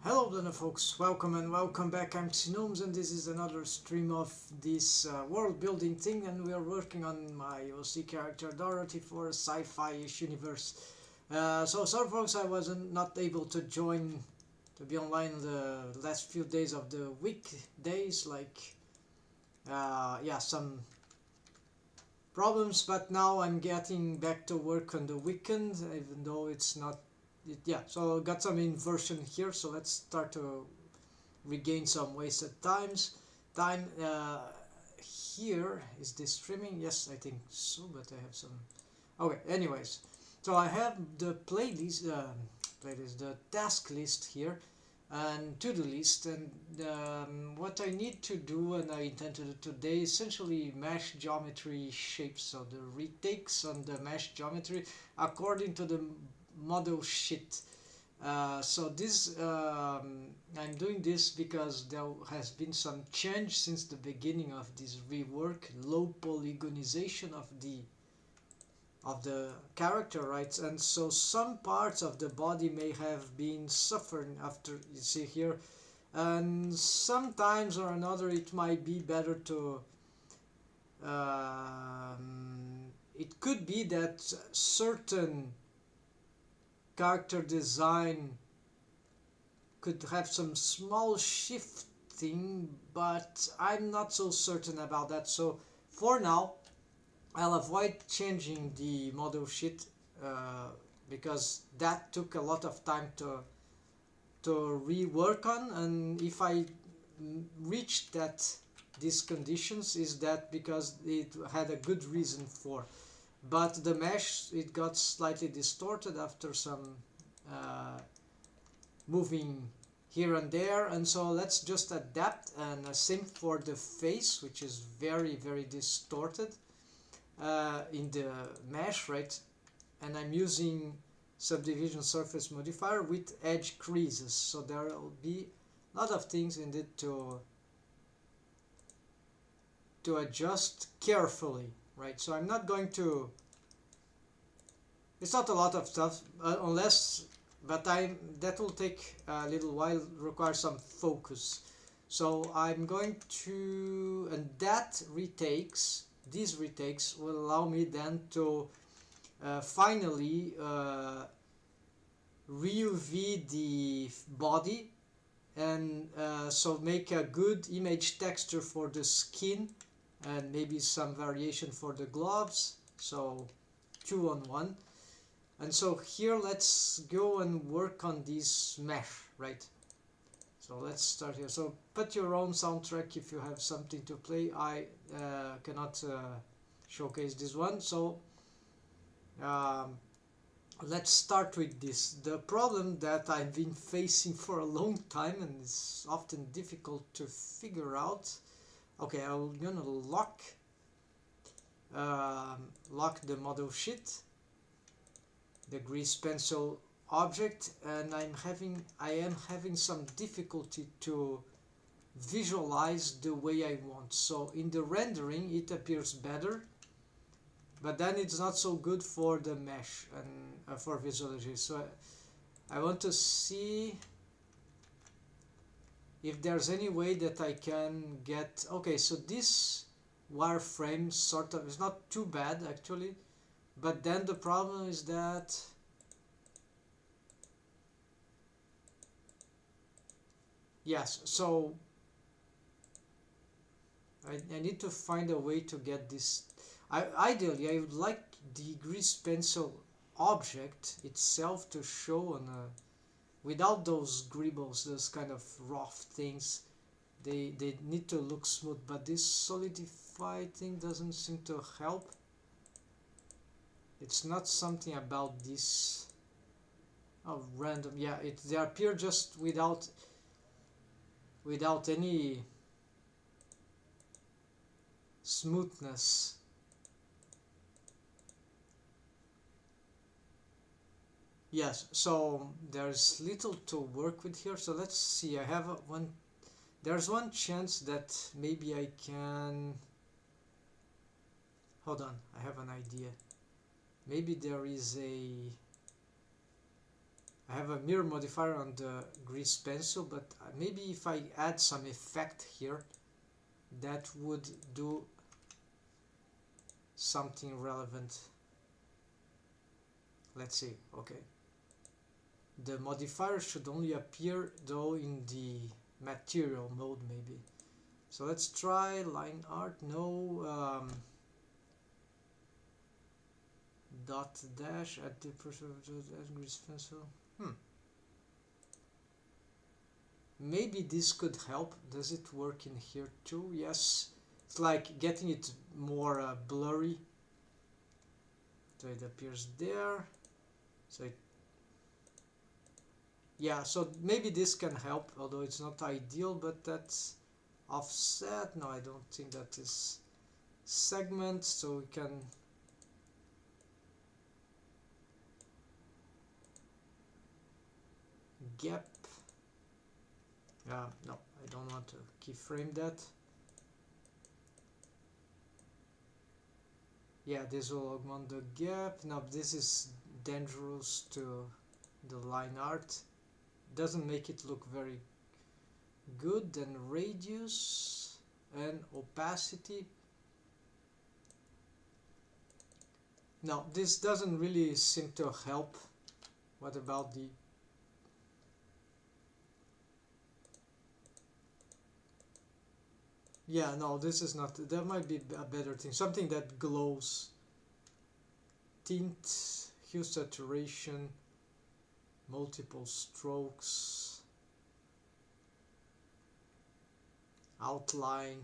Hello then folks, welcome and welcome back. I'm Gnomes and this is another stream of this world building thing, and we are working on my OC character Dorothy for a sci-fi-ish universe. So sorry folks, I wasn't not able to be online the last few days of the weekdays, like yeah, some problems, but now I'm getting back to work on the weekend, even though it's not yeah, so got some inversion here, so let's start to regain some wasted time. Here is this streaming? Yes, I think so, but I have some. Okay, anyways, so I have the playlist, the task list here, and to-do list, and what I need to do, and I intend to do today, essentially mesh geometry shapes, so the retakes on the mesh geometry according to the model sheet. So this I'm doing this because there has been some change since the beginning of this rework, low polygonization of the character, right? And so some parts of the body may have been suffering after, you see here, and sometimes or another it might be better to it could be that certain character design could have some small shifting, but I'm not so certain about that. So for now I'll avoid changing the model sheet because that took a lot of time to rework on, and if I reach that these conditions is that because it had a good reason for. But the mesh, it got slightly distorted after some moving here and there, and so let's just adapt. And same for the face, which is very distorted in the mesh, right? And I'm using subdivision surface modifier with edge creases, so there will be a lot of things in it to adjust carefully, right? So I'm not going to, it's not a lot of stuff unless, but that will take a little while, require some focus. So I'm going to, and that retakes, these retakes will allow me then to finally re-UV the body, and so make a good image texture for the skin, and maybe some variation for the gloves, so 2 on 1. And so here let's go and work on this mesh, right? So let's start here. So put your own soundtrack if you have something to play. I cannot showcase this one, so let's start with this. The problem that I've been facing for a long time, and it's often difficult to figure out. Okay, I'm gonna lock the model sheet, the grease pencil object, and I am having some difficulty to visualize the way I want. So in the rendering it appears better, but then it's not so good for the mesh and for visualization. So I want to see if there's any way that I can get, okay, so this wireframe sort of is not too bad actually, but then the problem is that yes, so I need to find a way to get this. Ideally I would like the grease pencil object itself to show on a, without those gribbles, those kind of rough things. They need to look smooth, but this solidify thing doesn't seem to help. It's not something about this. Oh, random, yeah, they appear just without any smoothness. Yes, so there's little to work with here. So let's see, I have one, there's one chance that maybe I can, hold on, I have an idea. Maybe there is a, I have a mirror modifier on the grease pencil, but maybe if I add some effect here, that would do something relevant. Let's see. Okay, the modifier should only appear though in the material mode maybe. So let's try line art. No, dot dash at the grease pencil. Maybe this could help. Does it work in here too? Yes. It's like getting it more blurry. So it appears there. So it, yeah, so maybe this can help, although it's not ideal, but that's offset. No, I don't think that is segment, so we can gap. No, I don't want to keyframe that. Yeah, this will augment the gap. Now this is dangerous to the line art. Doesn't make it look very good. Then radius and opacity. Now this doesn't really seem to help. What about the yeah, no, this is not. There might be a better thing. Something that glows. Tint, hue saturation, multiple strokes, outline.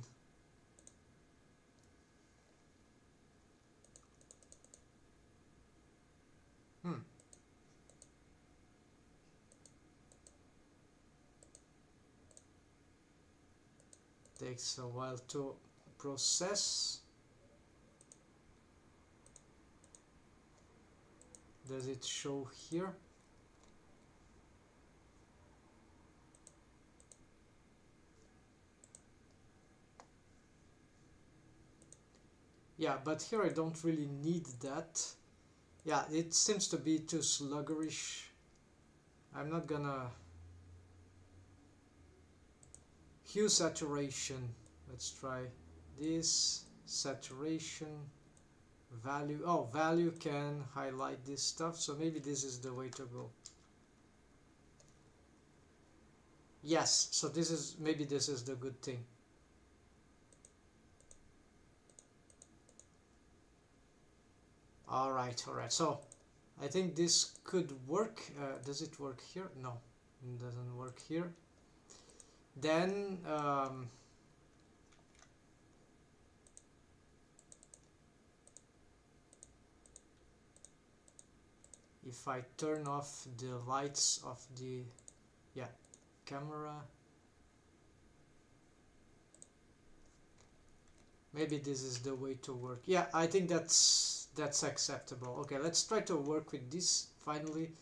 Takes a while to process. Does it show here? Yeah, but here I don't really need that. Yeah, it seems to be too sluggerish. I'm not gonna hue saturation. Let's try this. Saturation, value. Oh, value can highlight this stuff, so maybe this is the way to go. Yes, so this is, maybe this is the good thing. Alright, so I think this could work. Does it work here? No, it doesn't work here. Then if I turn off the lights of the camera, maybe this is the way to work. Yeah, I think that's acceptable. Okay, let's try to work with this finally.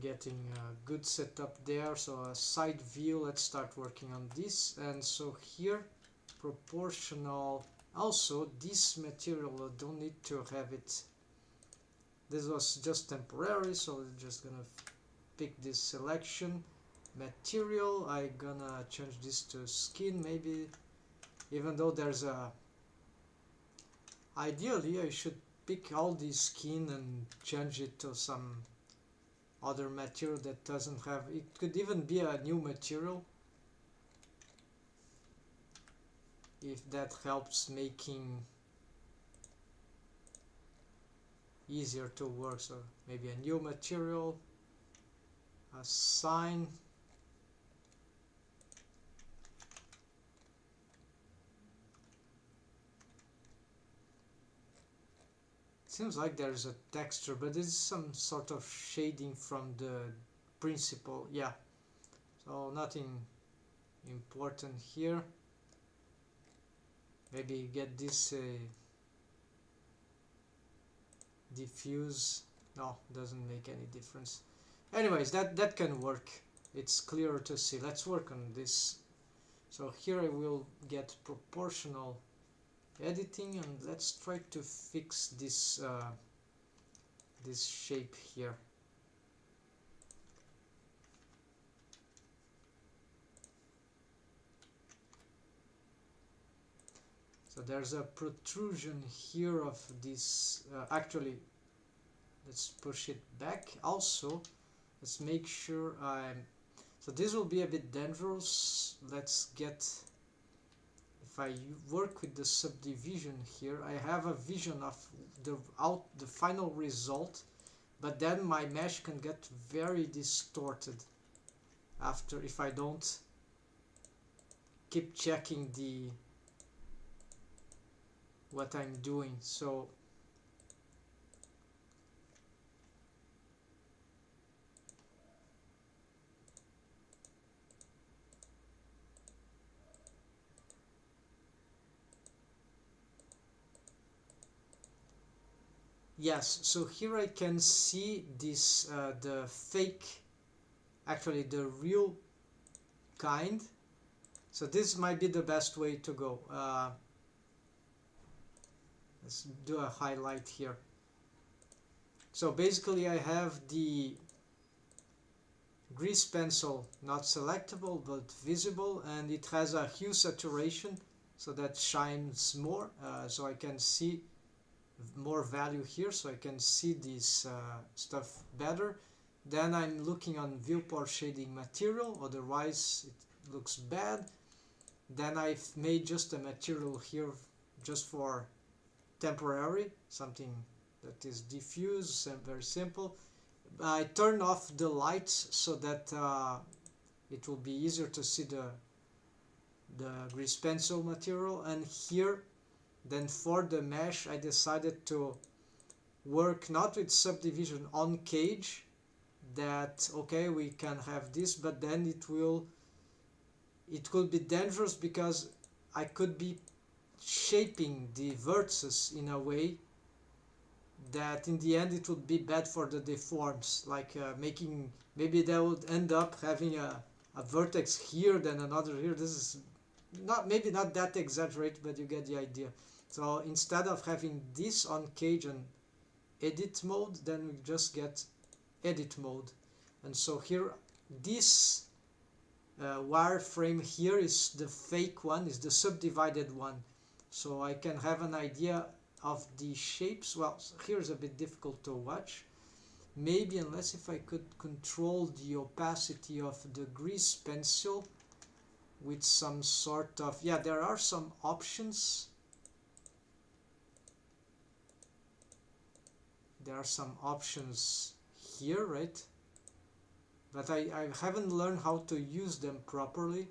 Getting a good setup there. So a side view, let's start working on this. And so here, proportional. Also, this material, I don't need to have it. This was just temporary, so we're just gonna pick this selection. Material, I'm gonna change this to skin maybe, even though there's a, ideally I should pick all the skin and change it to some other material that doesn't have, it could even be a new material if that helps making easier to work. So maybe a new material, assign, seems like there's a texture, but this is some sort of shading from the principle. Yeah, so nothing important here. Maybe get this diffuse. No, doesn't make any difference. Anyways, that can work. It's clearer to see. Let's work on this. So here I will get proportional editing, and let's try to fix this this shape here. So there's a protrusion here of this, actually, let's push it back. Also, let's make sure so this will be a bit dangerous. Let's get, if I work with the subdivision here, I have a vision of the final result, but then my mesh can get very distorted after, if I don't keep checking what I'm doing. So yes, so here I can see this, the fake, actually the real kind. So this might be the best way to go. Let's do a highlight here. So basically I have the grease pencil not selectable but visible, and it has a hue saturation so that shines more, so I can see more value here, so I can see this stuff better. Then I'm looking on viewport shading material, otherwise it looks bad. Then I've made just a material here just for temporary, something that is diffuse and very simple. I turn off the lights so that it will be easier to see the grease pencil material. And here, then for the mesh, I decided to work not with subdivision on cage, that okay, we can have this, but then it could be dangerous because I could be shaping the vertices in a way that in the end it would be bad for the deforms, like making, maybe they would end up having a vertex here, then another here. This is maybe not that exaggerated, but you get the idea. So instead of having this on cage and edit mode, then we just get edit mode. And so here, this wireframe here is the fake one, is the subdivided one. So I can have an idea of the shapes. Well, here's a bit difficult to watch. Maybe, unless if I could control the opacity of the grease pencil with some sort of, yeah, there are some options. There are some options here, right? But I haven't learned how to use them properly.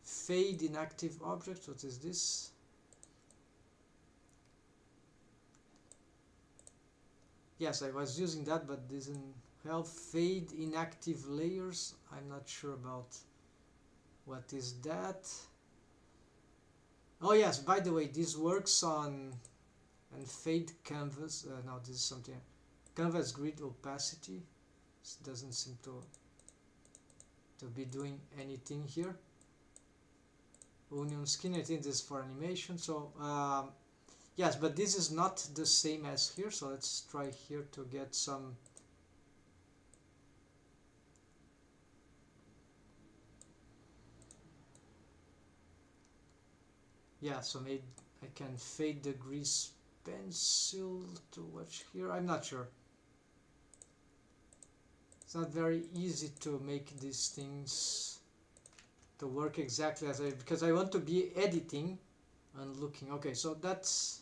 Fade inactive object, what is this? Yes, I was using that, but didn't help. Fade inactive layers, I'm not sure about what is that. Oh yes, by the way, this works on, and fade canvas, no, this is something, canvas grid opacity. This doesn't seem to be doing anything here. Onion skin, I think this is for animation. So yes, but this is not the same as here, so let's try here to get some. Yeah, so maybe I can fade the grease pencil to watch here. I'm not sure. It's not very easy to make these things to work exactly as because I want to be editing and looking. Okay, so that's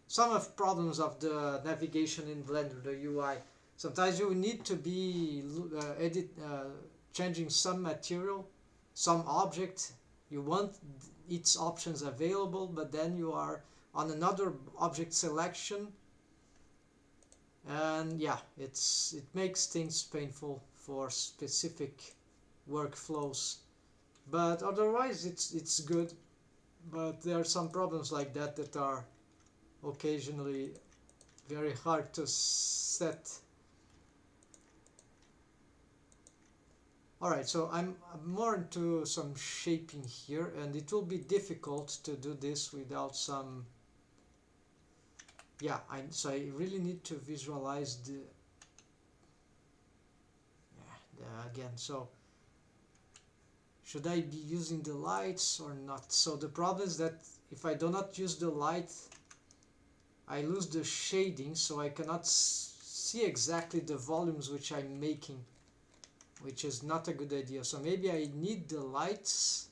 some of problems of the navigation in Blender, the UI. Sometimes you need to be changing some material, some object. You want its options available, but then you are on another object selection, and yeah, it makes things painful for specific workflows. But otherwise, it's good. But there are some problems like that that are occasionally very hard to set. Alright, so I'm more into some shaping here, and it will be difficult to do this without some yeah, so I really need to visualize again. So should I be using the lights or not? So the problem is that if I do not use the light, I lose the shading, so I cannot see exactly the volumes which I'm making, which is not a good idea. So maybe I need the lights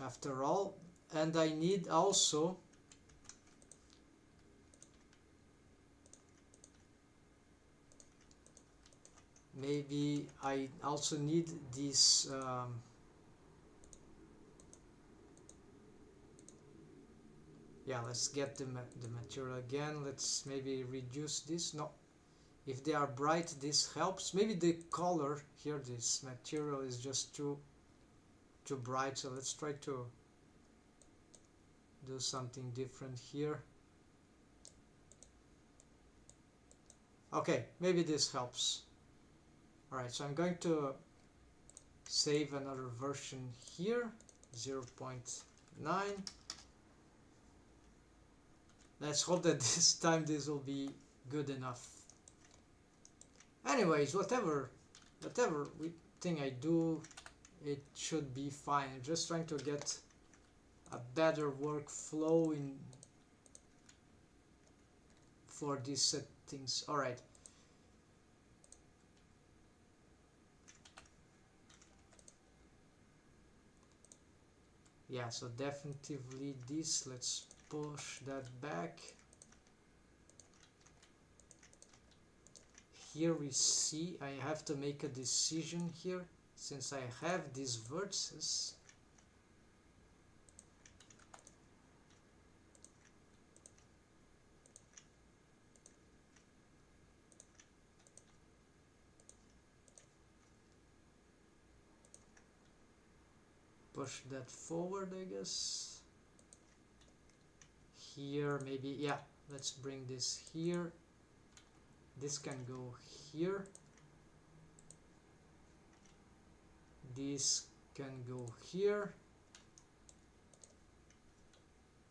after all, and I need also maybe I also need this yeah, let's get the material again. Let's maybe reduce this. No, if they are bright, this helps. Maybe the color here, this material is just too bright, so let's try to do something different here. Okay, maybe this helps. Alright, so I'm going to save another version here, 0.9. Let's hope that this time this will be good enough. Anyways, whatever thing I do, it should be fine. I'm just trying to get a better workflow in for these settings. Alright. Yeah, so definitely this, let's push that back. Here we see I have to make a decision here, since I have these vertices. Push that forward, I guess. Here maybe, yeah, let's bring this here. This can go here. This can go here.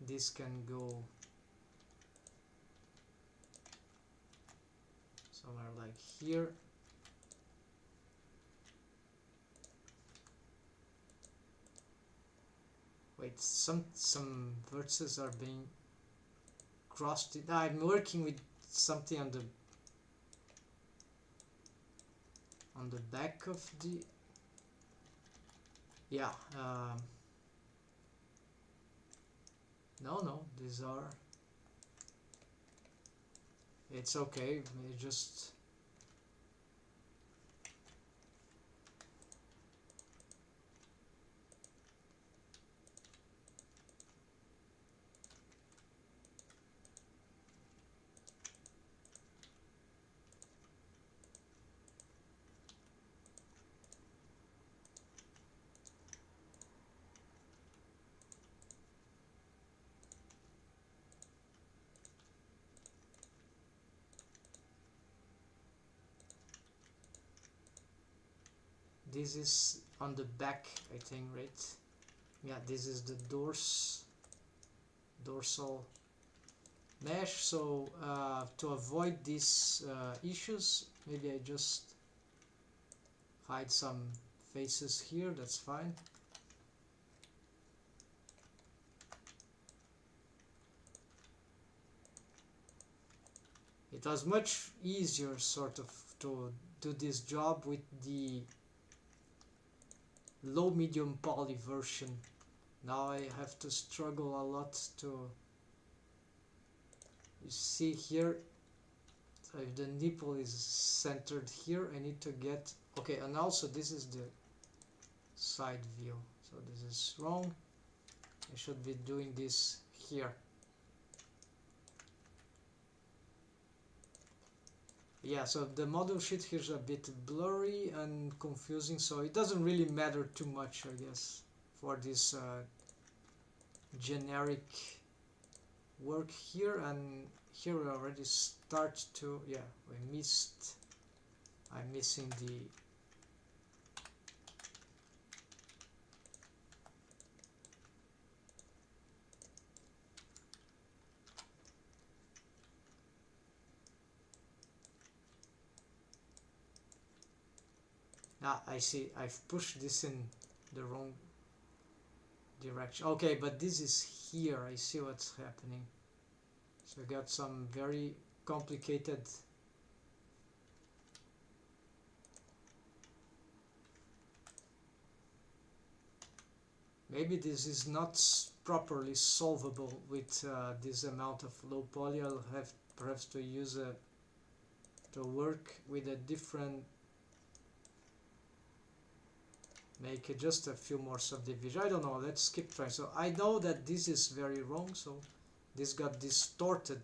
This can go somewhere like here. Wait, some vertices are being crossed. I'm working with something on the back of the, yeah, no, these are, it's okay, it just, this is on the back, I think, right? Yeah, this is the dorsal mesh. So to avoid these issues, maybe I just hide some faces here, that's fine. It was much easier sort of to do this job with the low medium poly version. Now I have to struggle a lot to, you see here, so if the nipple is centered here, I need to get, okay, and also this is the side view, so this is wrong. I should be doing this here. Yeah, so the model sheet here is a bit blurry and confusing, so it doesn't really matter too much, I guess, for this generic work here. And here we already start to, yeah, I'm missing the, Ah, I see. I've pushed this in the wrong direction. Okay, but this is here. I see what's happening. So I got some very complicated. Maybe this is not properly solvable with this amount of low poly. I'll have perhaps to use to work with a different, make it just a few more subdivisions. I don't know, let's keep trying. So I know that this is very wrong, so this got distorted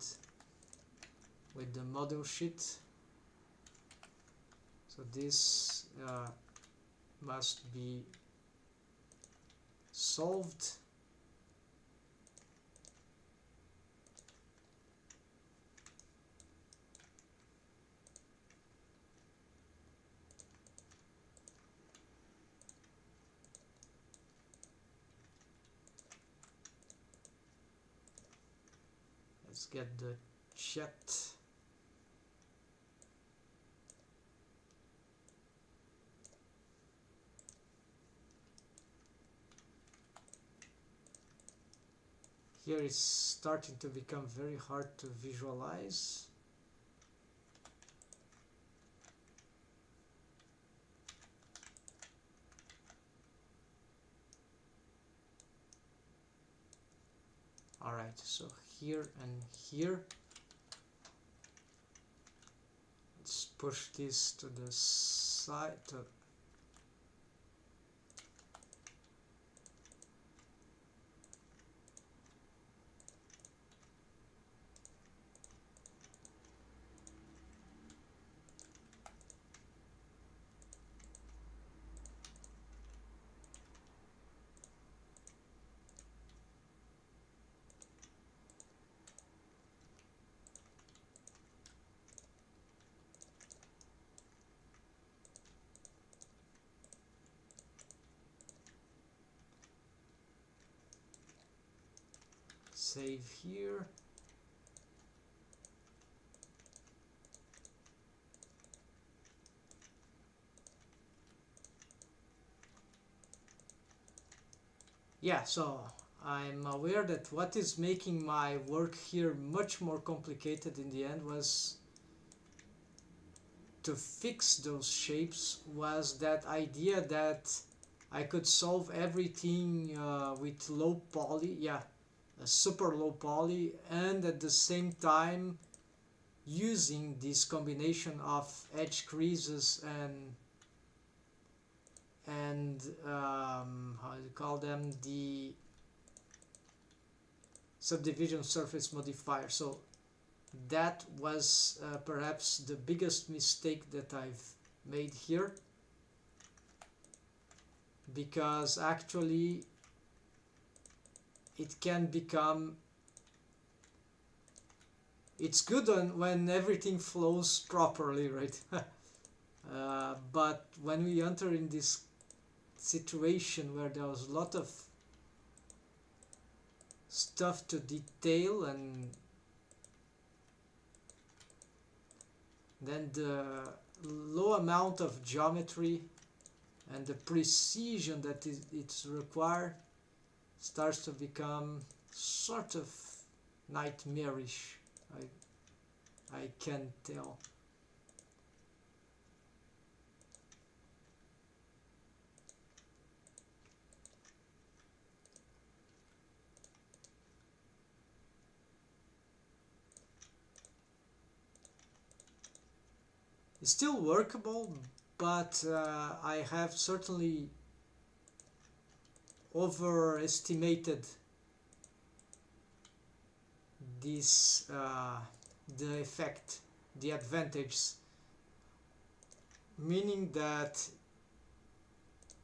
with the model sheet. So this must be solved. Let's get the chat. Here it's starting to become very hard to visualize. Alright, so here and here. Let's push this to the side. Save here. Yeah, so I'm aware that what is making my work here much more complicated in the end was to fix those shapes, was that idea that I could solve everything with low poly, yeah, a super low poly, and at the same time using this combination of edge creases and how do you call them, the subdivision surface modifier. So that was perhaps the biggest mistake that I've made here, because actually it can become, it's good when everything flows properly, right? But when we enter in this situation where there was a lot of stuff to detail, and then the low amount of geometry and the precision that it's required starts to become sort of nightmarish. I can tell. It's still workable, but I have certainly overestimated this the effect, the advantage, meaning that,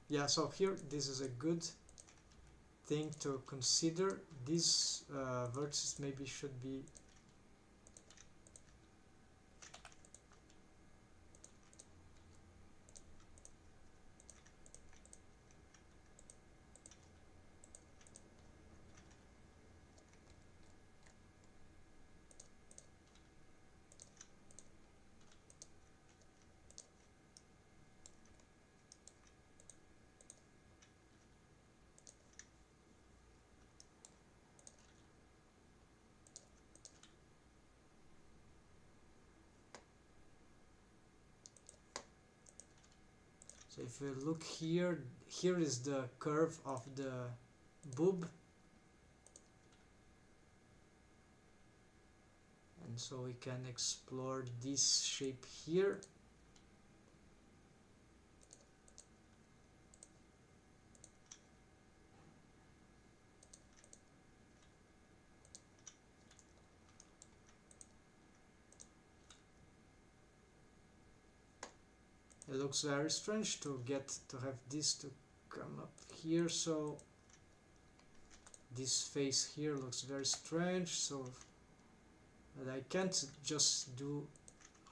yeah, so here this is a good thing to consider. These vertices maybe should be So if we look here, here is the curve of the boob, and so we can explore this shape here. It looks very strange to have this to come up here, so this face here looks very strange, so but I can't just do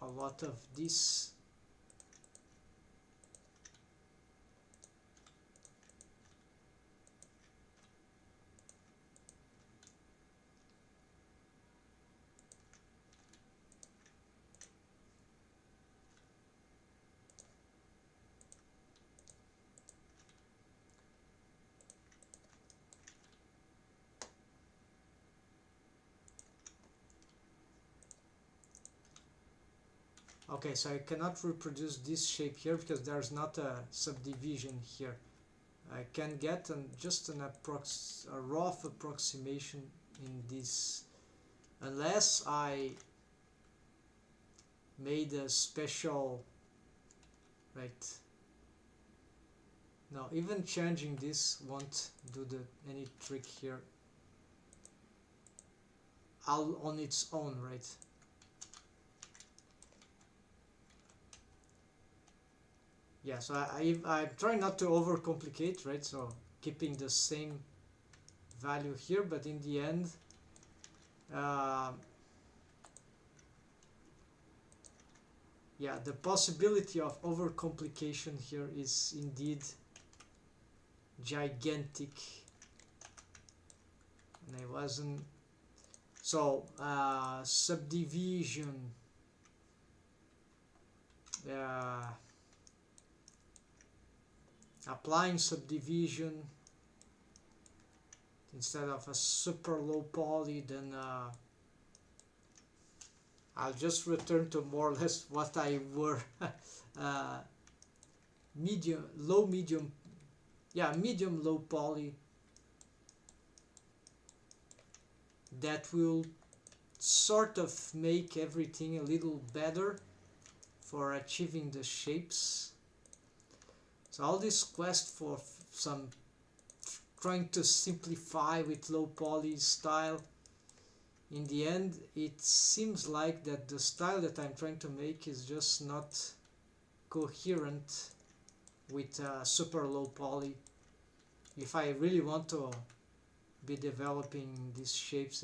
a lot of this. Okay, so I cannot reproduce this shape here because there's not a subdivision here. I can get just a rough approximation in this, unless I made a special, right? No, even changing this won't do any trick here. On its own, right? Yeah, so I'm trying not to overcomplicate, right? So keeping the same value here, but in the end, yeah, the possibility of overcomplication here is indeed gigantic, and I wasn't. So subdivision. Applying subdivision instead of a super low poly, then I'll just return to more or less what I were. Medium low poly, that will sort of make everything a little better for achieving the shapes. So all this quest for some trying to simplify with low poly style, in the end it seems like that the style that I'm trying to make is just not coherent with super low poly. If I really want to be developing these shapes,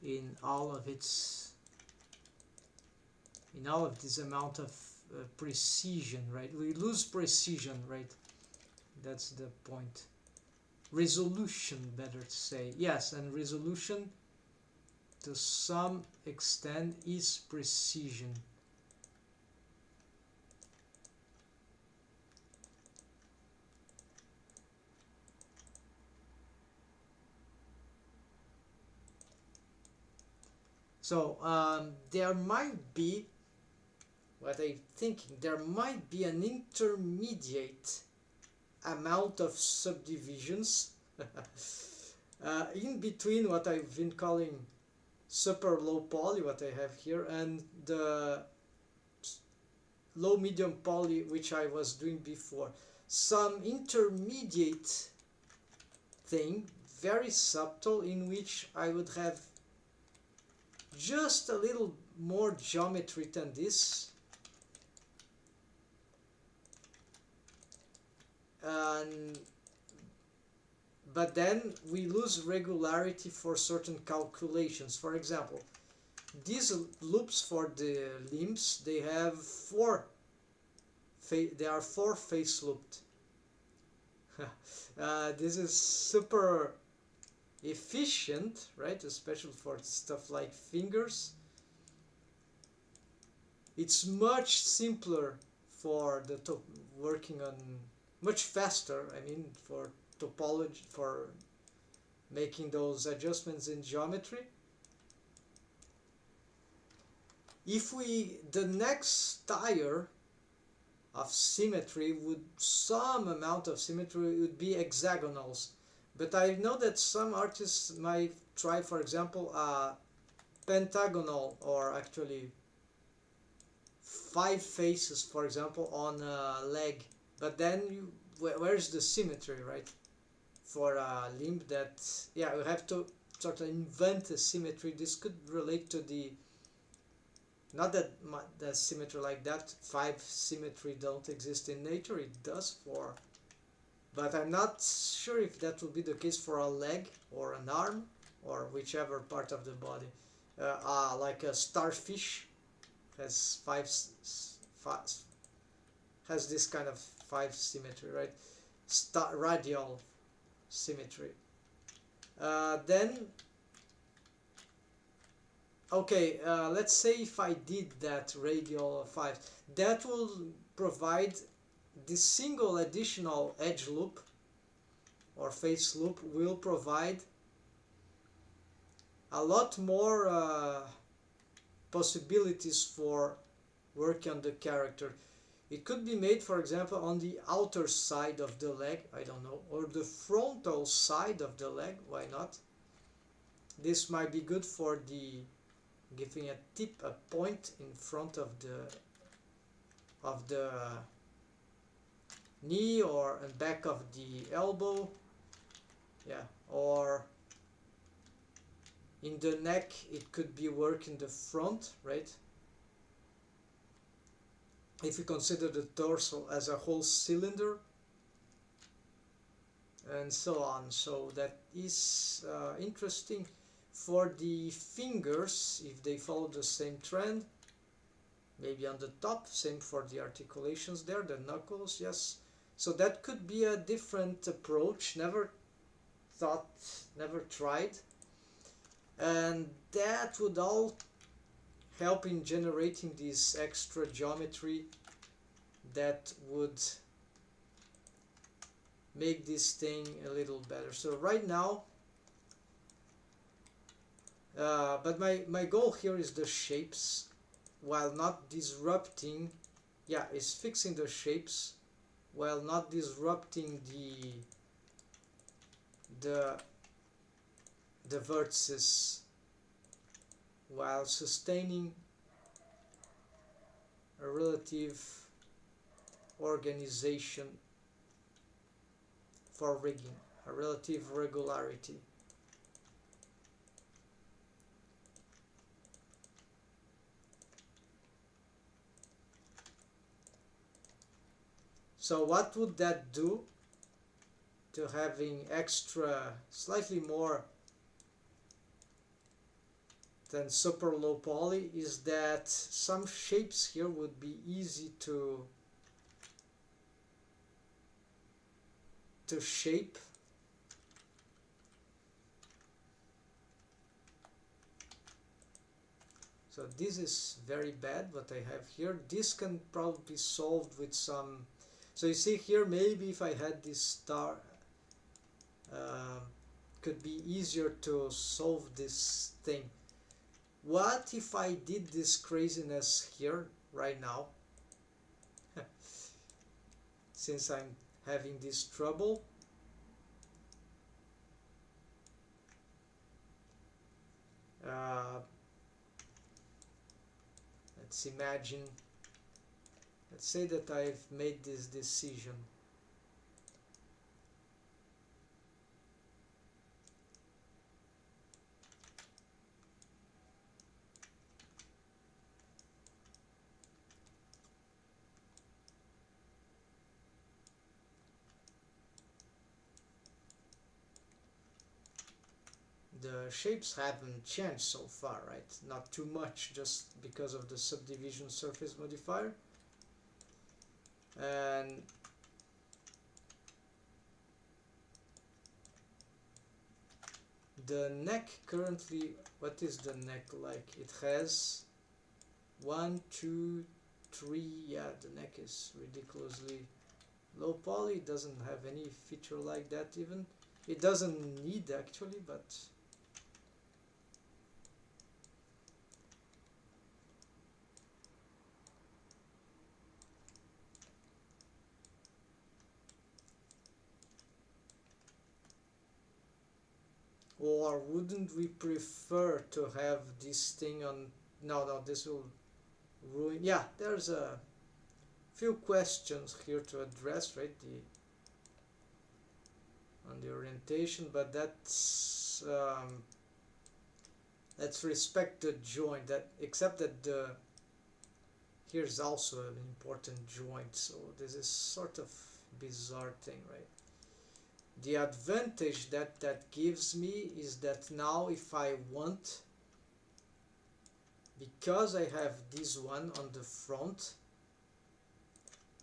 in all of this amount of precision, right? We lose precision, right? That's the point. Resolution, better to say. Yes, and resolution to some extent is precision. So there might be, what I'm thinking, there might be an intermediate amount of subdivisions in between what I've been calling super low poly, what I have here, and the low medium poly, which I was doing before. Some intermediate thing, very subtle, in which I would have just a little more geometry than this, but then we lose regularity for certain calculations. For example, these loops for the limbs, they are four face looped. This is super efficient, right? Especially for stuff like fingers. It's much simpler for the working on, much faster, I mean, for topology, for making those adjustments in geometry. If the next tier of symmetry some amount of symmetry would be hexagonals. But I know that some artists might try, for example, a pentagonal, or actually 5 faces, for example, on a leg. But then where's the symmetry, right? For a limb that, yeah, you have to sort of invent a symmetry. This could relate to the, not that the symmetry like that, 5 symmetry don't exist in nature, it does for, but I'm not sure if that will be the case for a leg or an arm or whichever part of the body. Like a starfish has has this kind of 5 symmetry, right? Radial symmetry. Then okay, let's say if I did that radial 5, that will provide this single additional edge loop or face loop will provide a lot more possibilities for working on the character. It could be made, for example, on the outer side of the leg, I don't know, or the frontal side of the leg, why not? This might be good for the giving a point in front of the knee or in back of the elbow, yeah, or in the neck it could be work in the front, right? If you consider the torso as a whole cylinder, and so on. So that is interesting. For the fingers, if they follow the same trend, maybe on the top, same for the articulations there, the knuckles, yes. So that could be a different approach, never tried. And that would all help in generating this extra geometry that would make this thing a little better. So right now, but my goal here is the shapes, while not disrupting, yeah, is fixing the shapes while not disrupting the vertices, while sustaining a relative organization for rigging, a relative regularity. So what would that do to having extra, slightly more than super low poly, is that some shapes here would be easy to shape. So this is very bad what I have here. This can probably be solved with some, so you see here, maybe if I had this star, could be easier to solve this thing. What if I did this craziness here right now? Since I'm having this trouble, let's imagine, let's say that I've made this decision. The shapes haven't changed so far, right? Not too much, just because of the subdivision surface modifier. And the neck currently, what is the neck like? It has 1, 2, 3, yeah, the neck is ridiculously low poly. It doesn't have any feature like that even. It doesn't need actually, but or wouldn't we prefer to have this thing on? No, this will ruin. Yeah, there's a few questions here to address, right? On the orientation, but let's respect the joint. That except that here's also an important joint, so this is sort of bizarre thing, right? The advantage that gives me is that now if I want, because I have this one on the front,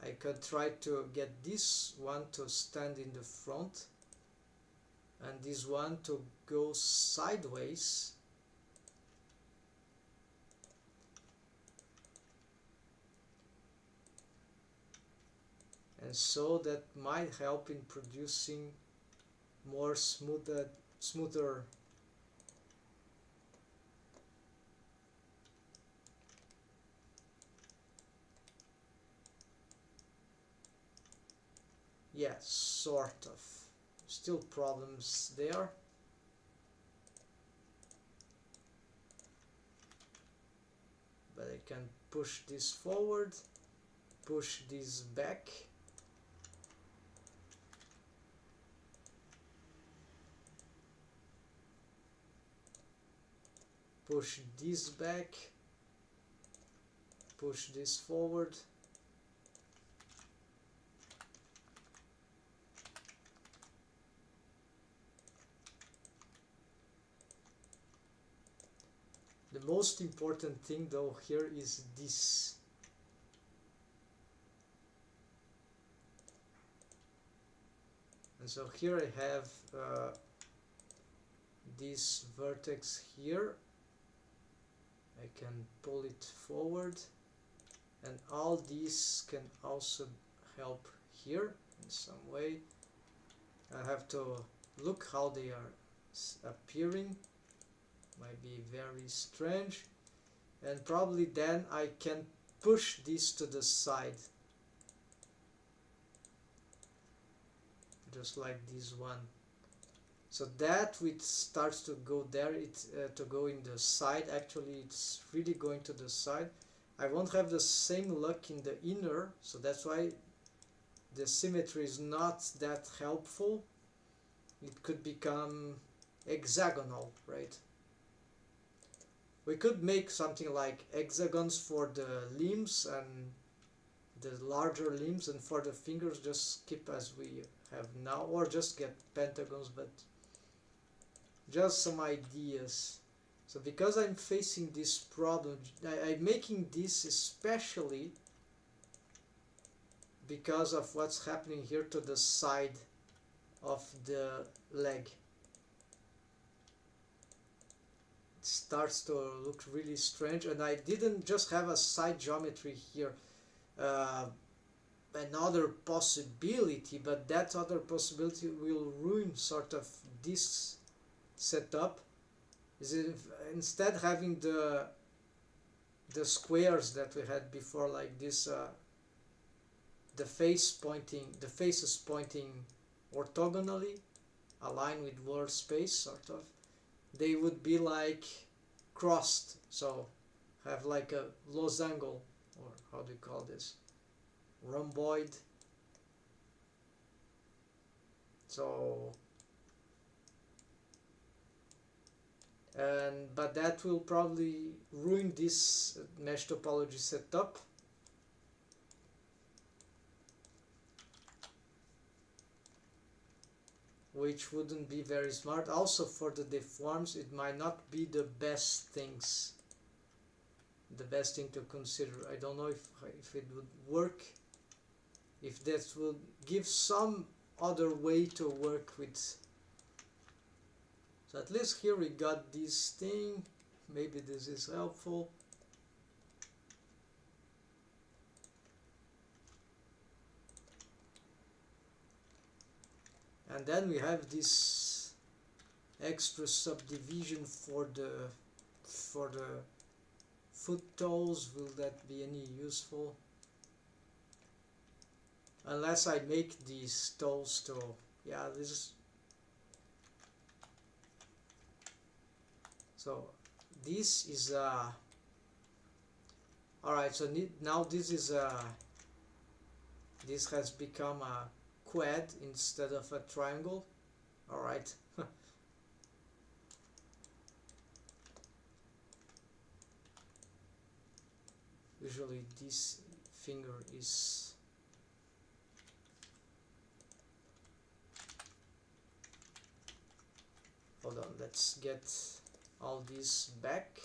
I could try to get this one to stand in the front and this one to go sideways, and so that might help in producing more smoother yeah, sort of. Still problems there. But I can push this forward, push this back. Push this back, push this forward. The most important thing though here is this. And so here I have this vertex here. I can pull it forward, and all these can also help here in some way. I have to look how they are appearing. Might be very strange, and probably then I can push this to the side, just like this one. So that which starts to go there, to go in the side, actually it's really going to the side. I won't have the same luck in the inner, so that's why the symmetry is not that helpful. It could become hexagonal, right? We could make something like hexagons for the limbs and the larger limbs, and for the fingers just keep as we have now, or just get pentagons, but just some ideas. So because I'm facing this problem, I'm making this especially because of what's happening here to the side of the leg. It starts to look really strange, and I didn't just have a side geometry here. Another possibility, but that other possibility will ruin sort of this setup, is if instead having the squares that we had before, like this, the faces pointing orthogonally, aligned with word space, sort of, they would be like crossed, so have like a losangle, or how do you call this, rhomboid. So but that will probably ruin this mesh topology setup. Which wouldn't be very smart. Also for the deforms, it might not be the best thing to consider. I don't know if it would work, if that would give some other way to work with. So at least here we got this thing. Maybe this is helpful. And then we have this extra subdivision for the foot toes. Will that be any useful? Unless I make these toes to, yeah, this is, so this is alright, so now this is this has become a quad instead of a triangle. Alright. Usually this finger is, hold on, let's get all this back.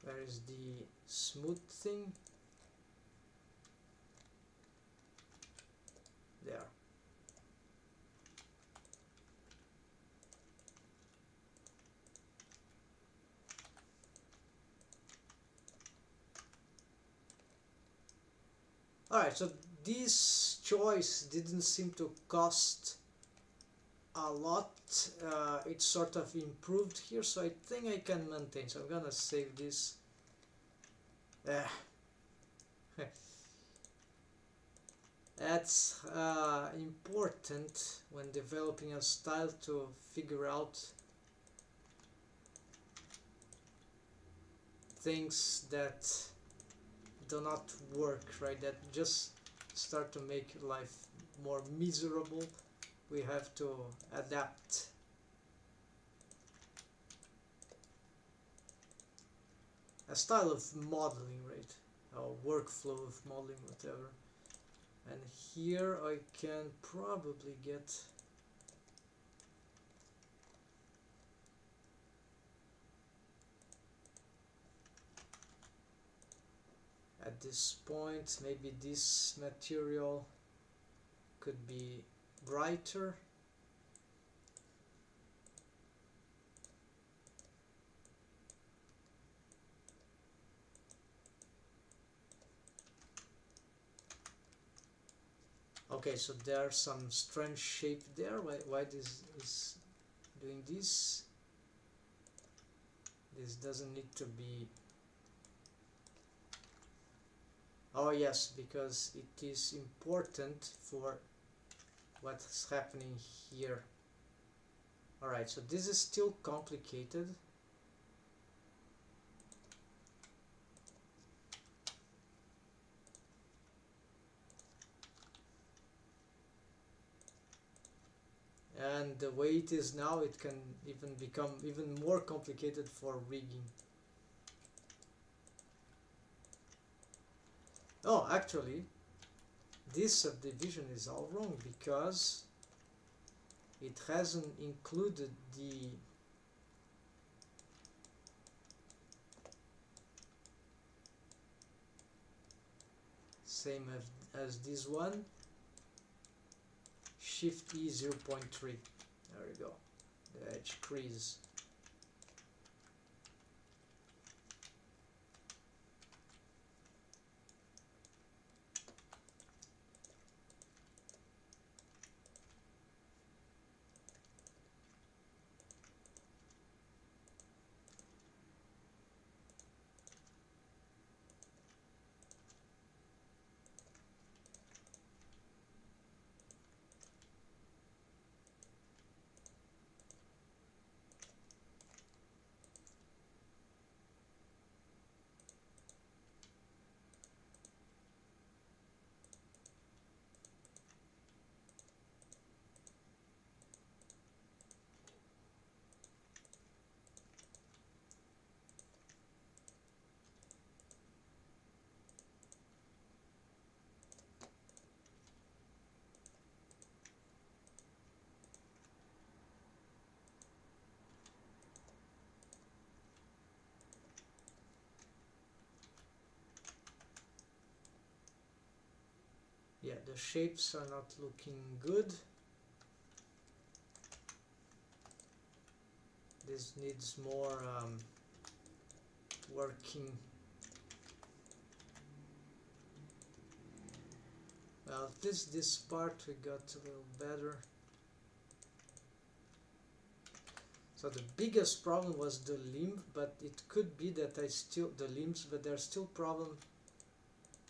Where is the smooth thing? There. Alright, so this choice didn't seem to cost a lot. It's sort of improved here, so I think I can maintain. So I'm gonna save this. That's important when developing a style to figure out things that do not work, right? That just start to make life more miserable. We have to adapt. A style of modeling, right? Or workflow of modeling, whatever. And here I can probably get at this point, maybe this material could be brighter. Okay, so there's some strange shape there. Why this is doing this? This doesn't need to be. Oh yes, because it is important for what's happening here. Alright, so this is still complicated. And the way it is now, it can even become even more complicated for rigging. Oh, actually, this subdivision is all wrong because it hasn't included the same as this one. Shift E 0.3. There we go. The edge crease. yeah, the shapes are not looking good. This needs more working. Well, at least this part we got a little better. So the biggest problem was the limb, but it could be that the limbs, but there's still problem.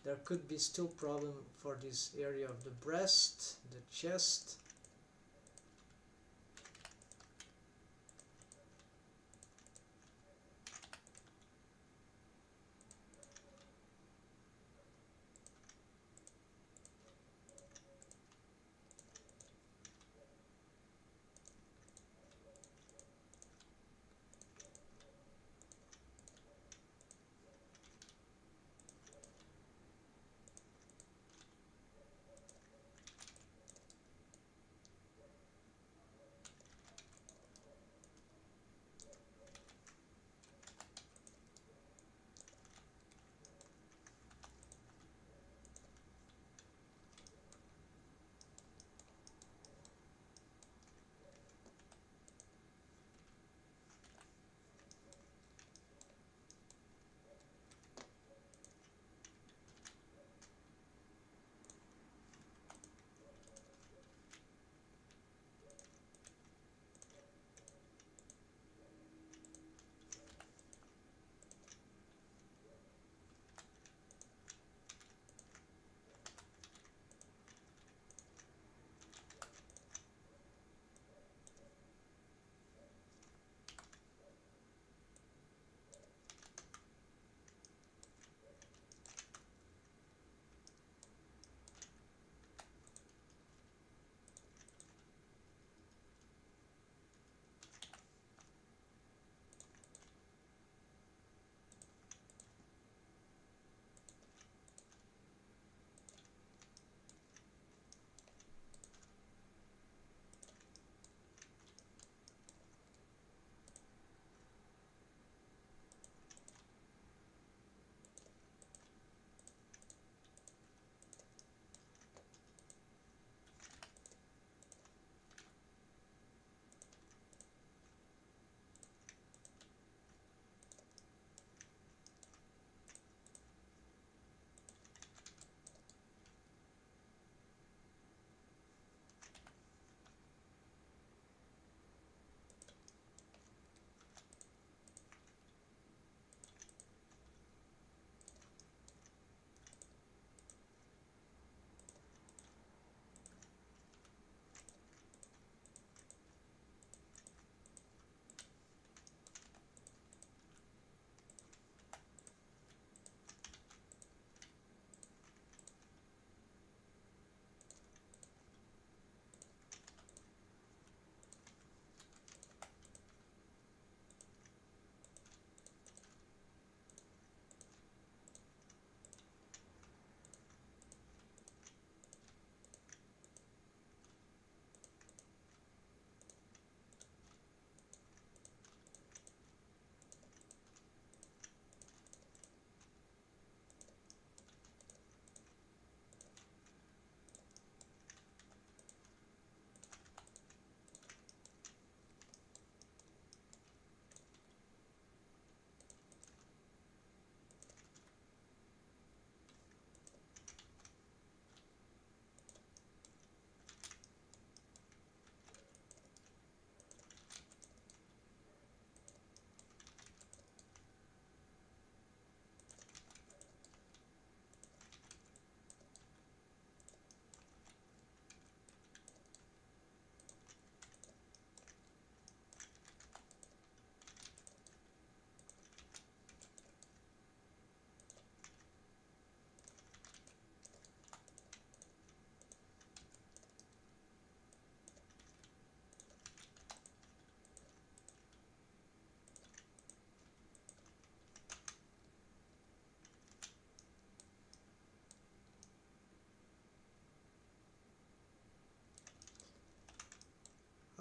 There could be still problem for this area of the breast, the chest.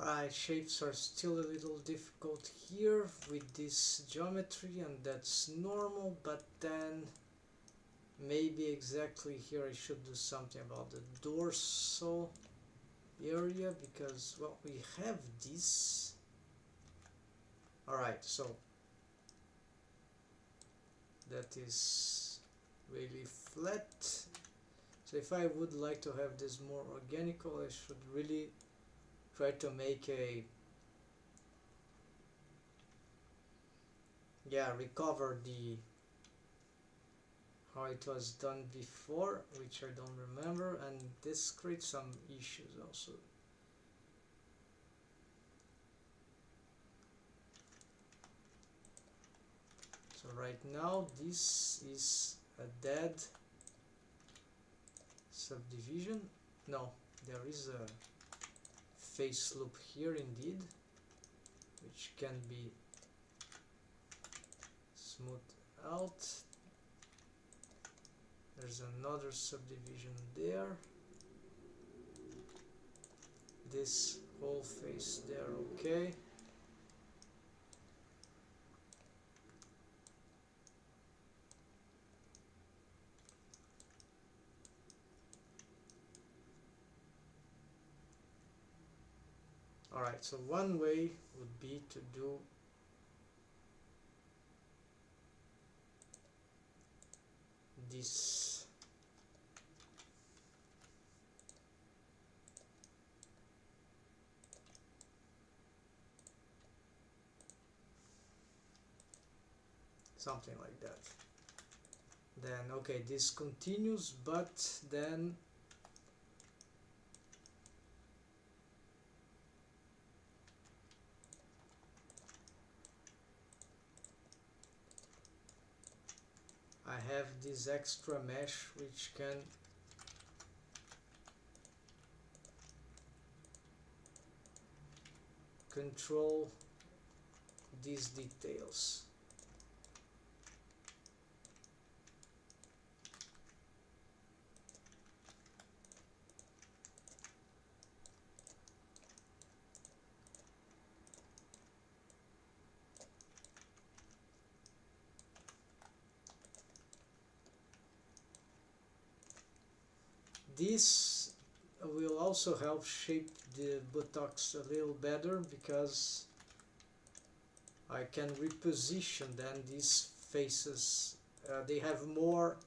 Alright, shapes are still a little difficult here with this geometry, and that's normal, but then maybe exactly here I should do something about the dorsal area, because well, we have this. Alright, so that is really flat. So if I would like to have this more organical, I should really try to make a, yeah, recover the how it was done before, which I don't remember, and this creates some issues also. So right now this is a dead subdivision. No, there is a face loop here indeed, which can be smoothed out. There's another subdivision there. This whole face there, okay. Alright, so one way would be to do this. Something like that. Then, okay, this continues, but then I have this extra mesh which can control these details. This will also help shape the buttocks a little better, because I can reposition then these faces. They have more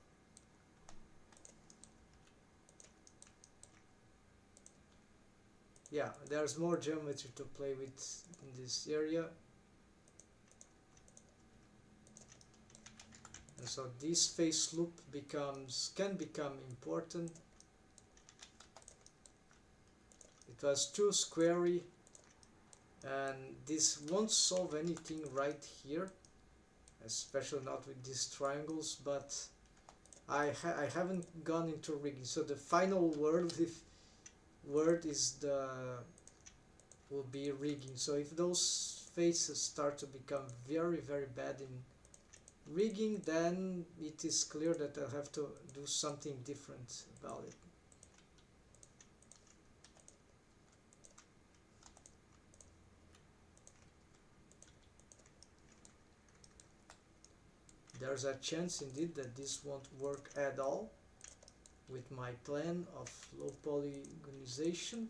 there's more geometry to play with in this area. And so this face loop can become important. It was too squarey, and this won't solve anything right here, especially not with these triangles, but I haven't gone into rigging. So the final word will be rigging. So if those faces start to become very, very bad in rigging, then it is clear that I'll have to do something different about it. There's a chance indeed that this won't work at all with my plan of low polygonization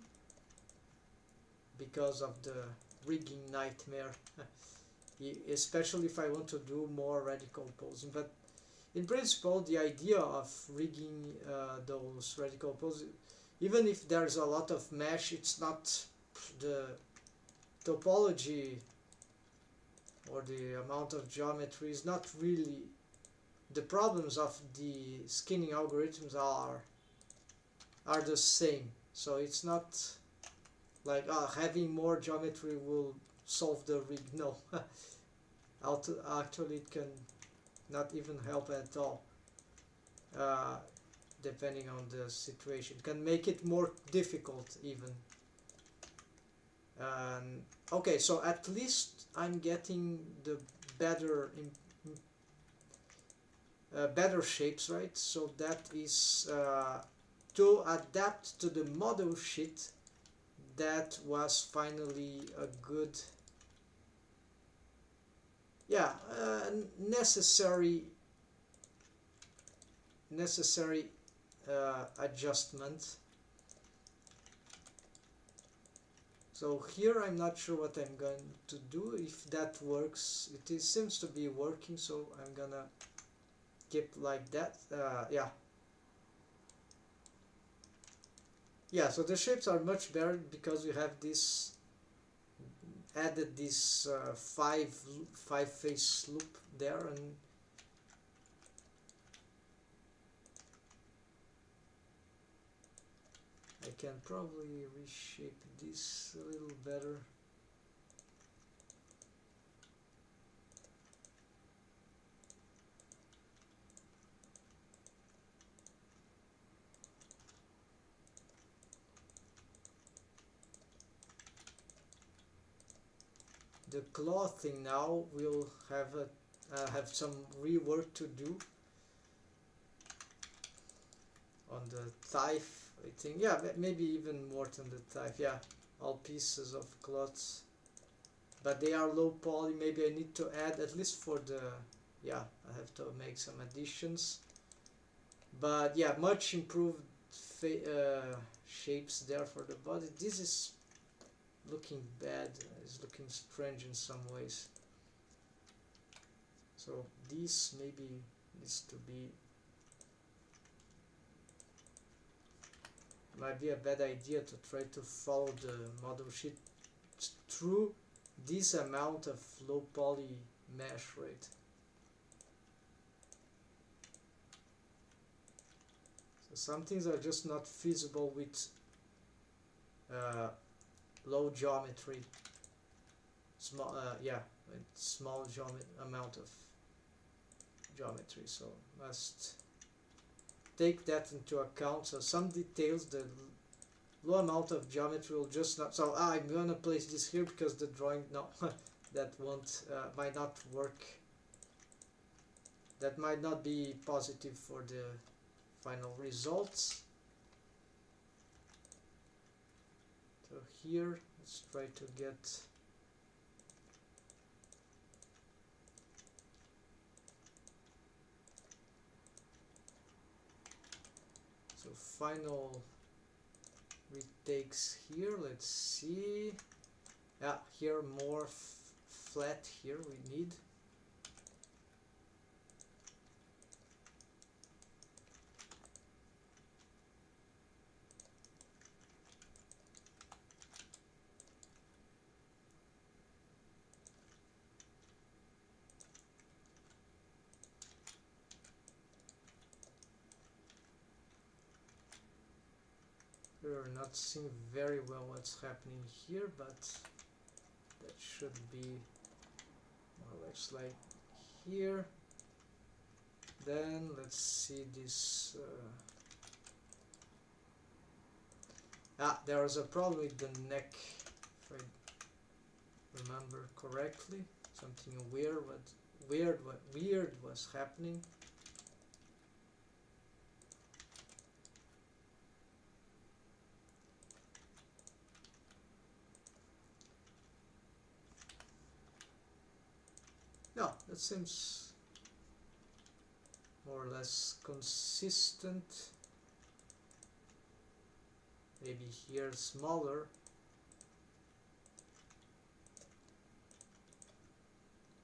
because of the rigging nightmare, especially if I want to do more radical posing. But in principle, the idea of rigging those radical poses, even if there's a lot of mesh, it's not the topology or the amount of geometry is not really the problems of the skinning algorithms are the same. So it's not like having more geometry will solve the rig. No, actually it can not even help at all. Depending on the situation, can make it more difficult even. Okay, so at least I'm getting the better better shapes, right? So that is to adapt to the model sheet. That was finally a good, necessary necessary adjustment. So here I'm not sure what I'm going to do, if that works. It seems to be working, so I'm gonna keep like that. Yeah, so the shapes are much better because we have this added this five face loop there, and I can probably reshape this a little better. The claw thing now will have some rework to do on the thigh, I think. Yeah, maybe even more than the thigh. Yeah, all pieces of cloths, but they are low poly. Maybe I need to add, at least for the, yeah, I have to make some additions. But yeah, much improved shapes there for the body. This is looking bad, it's looking strange in some ways. So this maybe needs to be, might be a bad idea to try to follow the model sheet through this amount of low poly mesh, right? So some things are just not feasible with low geometry, small with small amount of geometry, so must take that into account. So some details, the low amount of geometry will just not, so I'm gonna place this here because the drawing, no, that won't, might not work, that might not be positive for the final results. So here, let's try to get so final retakes here. Let's see. Yeah, here more flat here we need. We're not seeing very well what's happening here, but that should be more or less like here. Then let's see this. There was a problem with the neck, if I remember correctly. Something weird was happening. No, that seems more or less consistent. Maybe here smaller.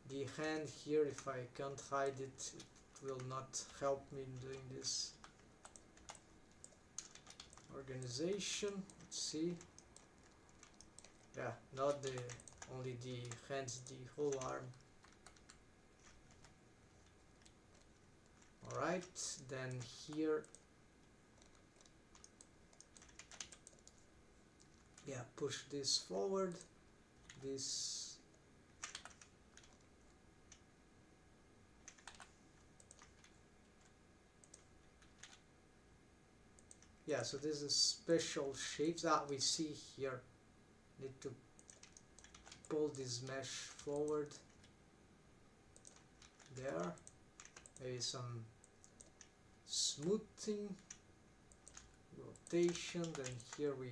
The hand here, if I can't hide it, it will not help me in doing this organization. Let's see. Yeah, not only the hands, the whole arm. Alright, then here, yeah, push this forward, this, yeah, so this is special shapes that we see here. Need to pull this mesh forward there, maybe some smoothing, rotation, then here we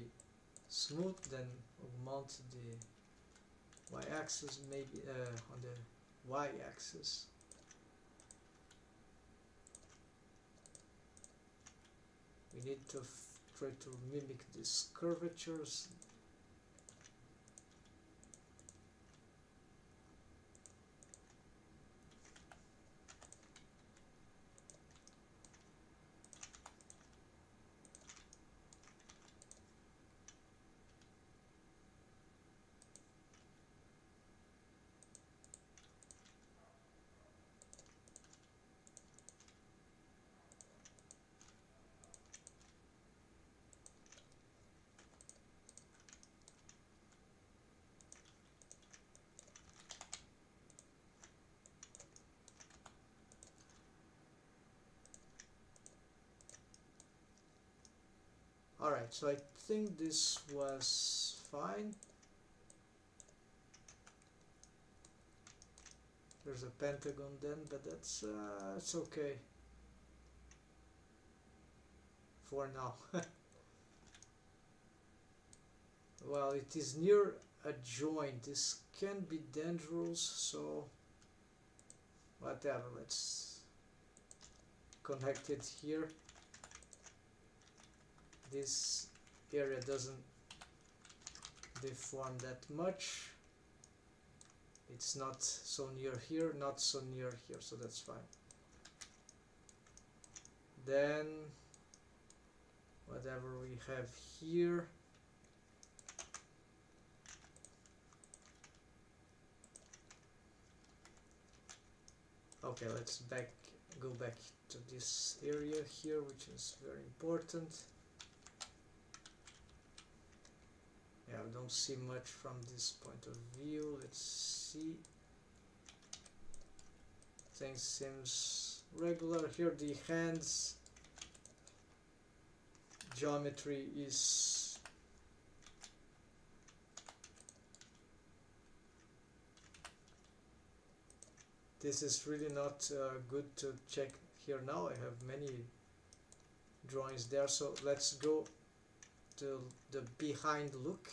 smooth, then mount the y-axis, maybe on the y-axis. We need to try to mimic these curvatures. Alright, so I think this was fine. There's a pentagon then, but that's it's okay for now. Well, it is near a joint. This can be dangerous, so whatever, let's connect it here. This area doesn't deform that much. It's not so near here, not so near here, so that's fine. Then whatever we have here, okay, let's go back to this area here, which is very important. Yeah, we don't see much from this point of view. Let's see. Things seems regular here. The hands geometry is this is really not good to check here now. I have many drawings there, so let's go to the behind look,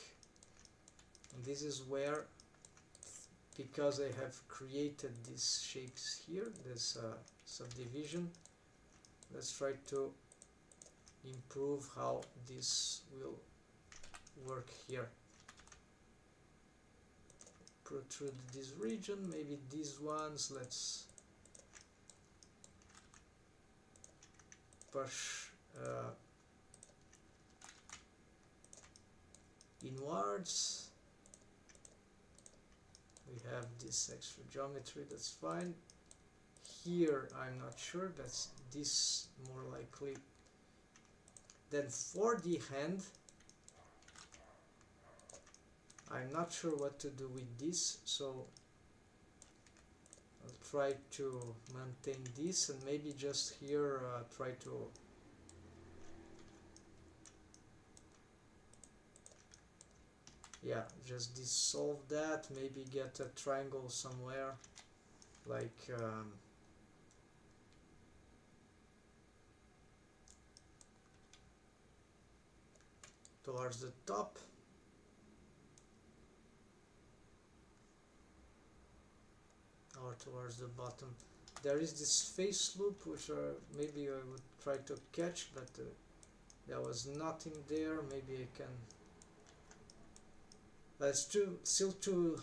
and this is where, because I have created these shapes here, this subdivision, let's try to improve how this will work here. Protrude this region, maybe these ones, let's push inwards. We have this extra geometry, that's fine. Here I'm not sure, that's this more likely. Then for the hand, I'm not sure what to do with this, so I'll try to maintain this, and maybe just here try to just dissolve that, maybe get a triangle somewhere, like towards the top. Or towards the bottom. There is this face loop, which maybe I would try to catch, but there was nothing there. Maybe I can. That's still too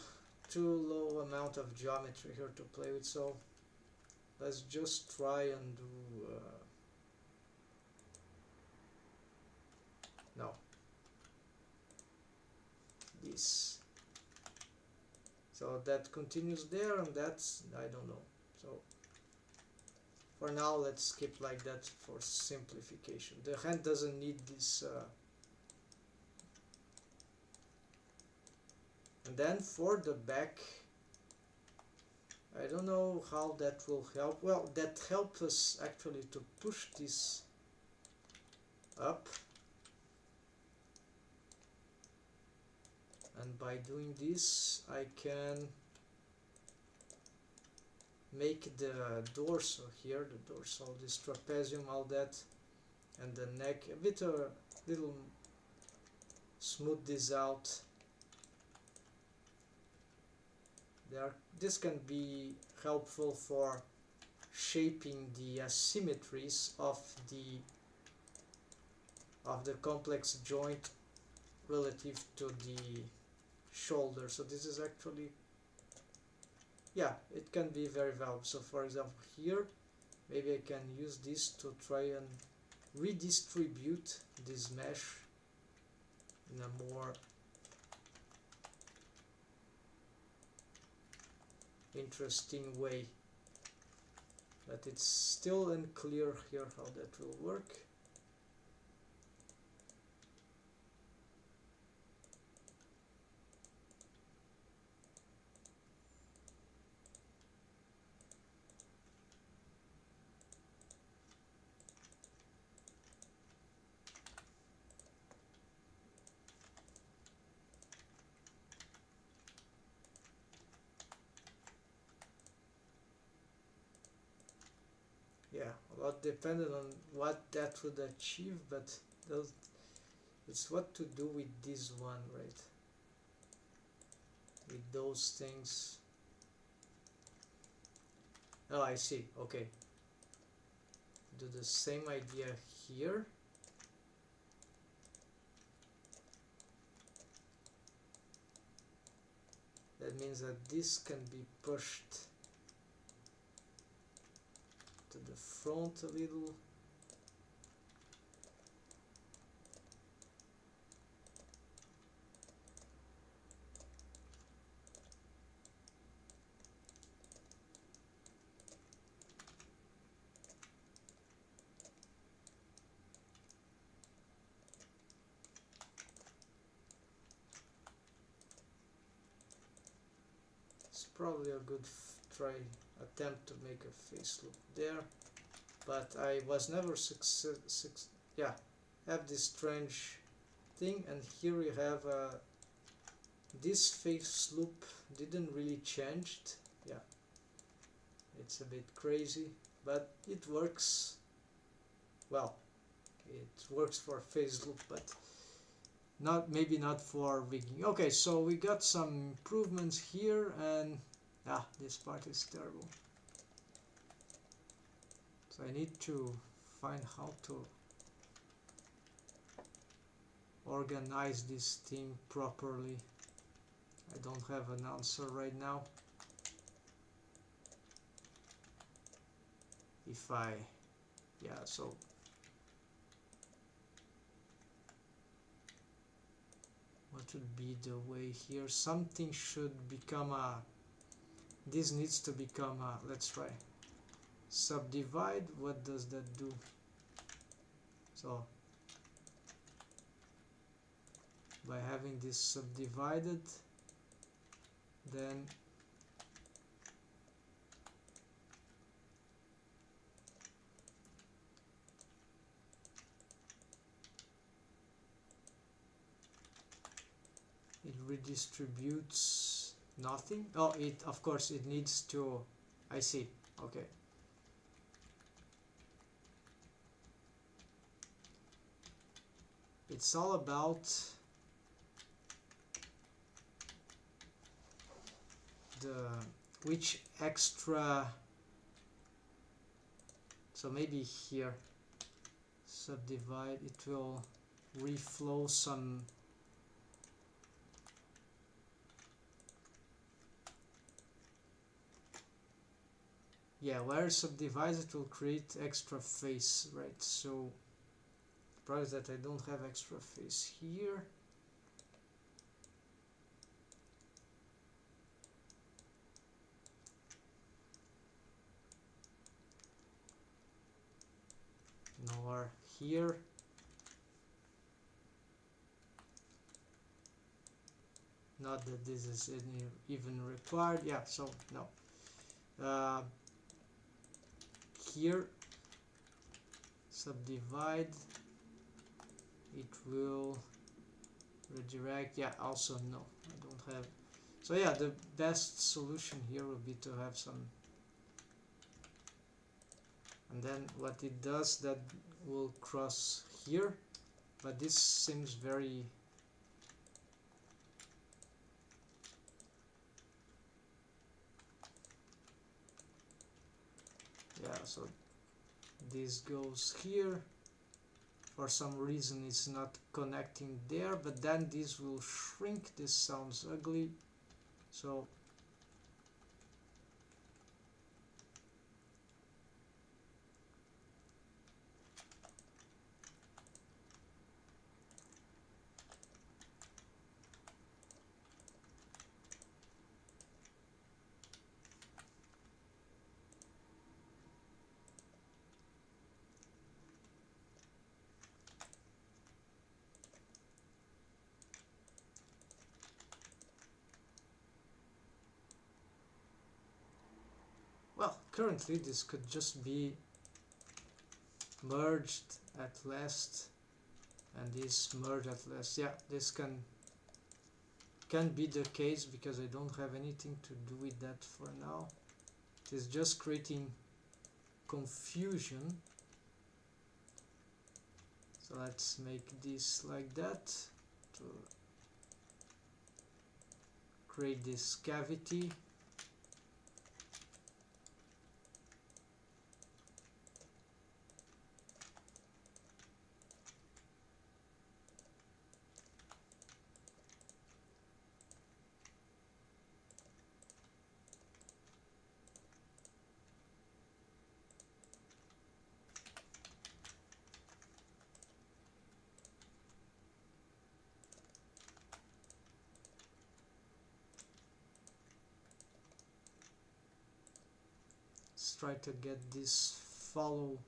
low amount of geometry here to play with. So let's just try and do. No. This. So that continues there, and that's, I don't know. So for now, let's keep like that for simplification. The hand doesn't need this. And then for the back, I don't know how that will help. Well, that helps us actually to push this up. And by doing this, I can make the dorsal here, the dorsal, this trapezium, all that, and the neck, a bit little smooth this out. This can be helpful for shaping the asymmetries of the of the complex joint relative to the shoulder. So this is actually, yeah, it can be very valuable. So for example here, maybe I can use this to try and redistribute this mesh in a more interesting way, but it's still unclear here how that will work. Yeah, a lot dependent on what that would achieve, but those, it's what to do with this one, right? With those things. Oh, I see. Okay. Do the same idea here. That means that this can be pushed to the front a little. It's probably a good attempt to make a face loop there, but I was never yeah, have this strange thing, and here we have this face loop didn't really change. Yeah, it's a bit crazy, but it works. Well, it works for face loop, but maybe not for rigging. Okay, so we got some improvements here, and this part is terrible. So I need to find how to organize this thing properly. I don't have an answer right now. If I, yeah, so what would be the way here? Something should become a, this needs to become a, let's try subdivide. What does that do? So by having this subdivided, then it redistributes nothing. Oh, it, of course it needs to, I see, okay. It's all about the which extra, so maybe here subdivide, it will reflow some, yeah, where subdivides it will create extra face, right? So probably that I don't have extra face here. Nor here. Not that this is even required. Yeah, so no. Here subdivide, it will redirect. Yeah, also no, I don't have. So yeah, the best solution here would be to have some, and then what it does, that will cross here, but this seems very, yeah, so this goes here, For some reason it's not connecting there, but then this will shrink. This sounds ugly, so well, currently this could just be merged at last, and this merge at last. Yeah, this can be the case because I don't have anything to do with that for now. It is just creating confusion. So let's make this like that to create this cavity. Let's try to get this follow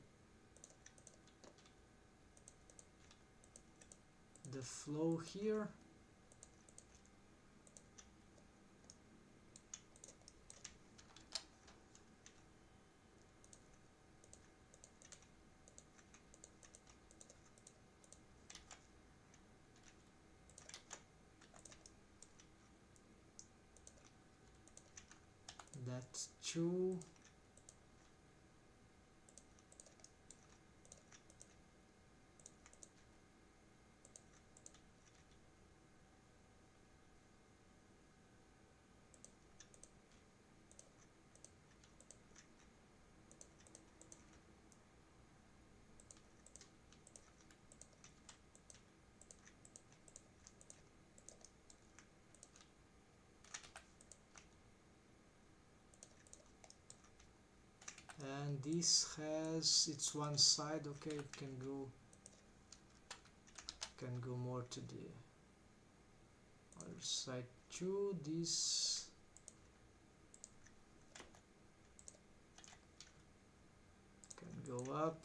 the flow here. That's 2. And this has its one side. Okay, it can go more to the other side too. This can go up.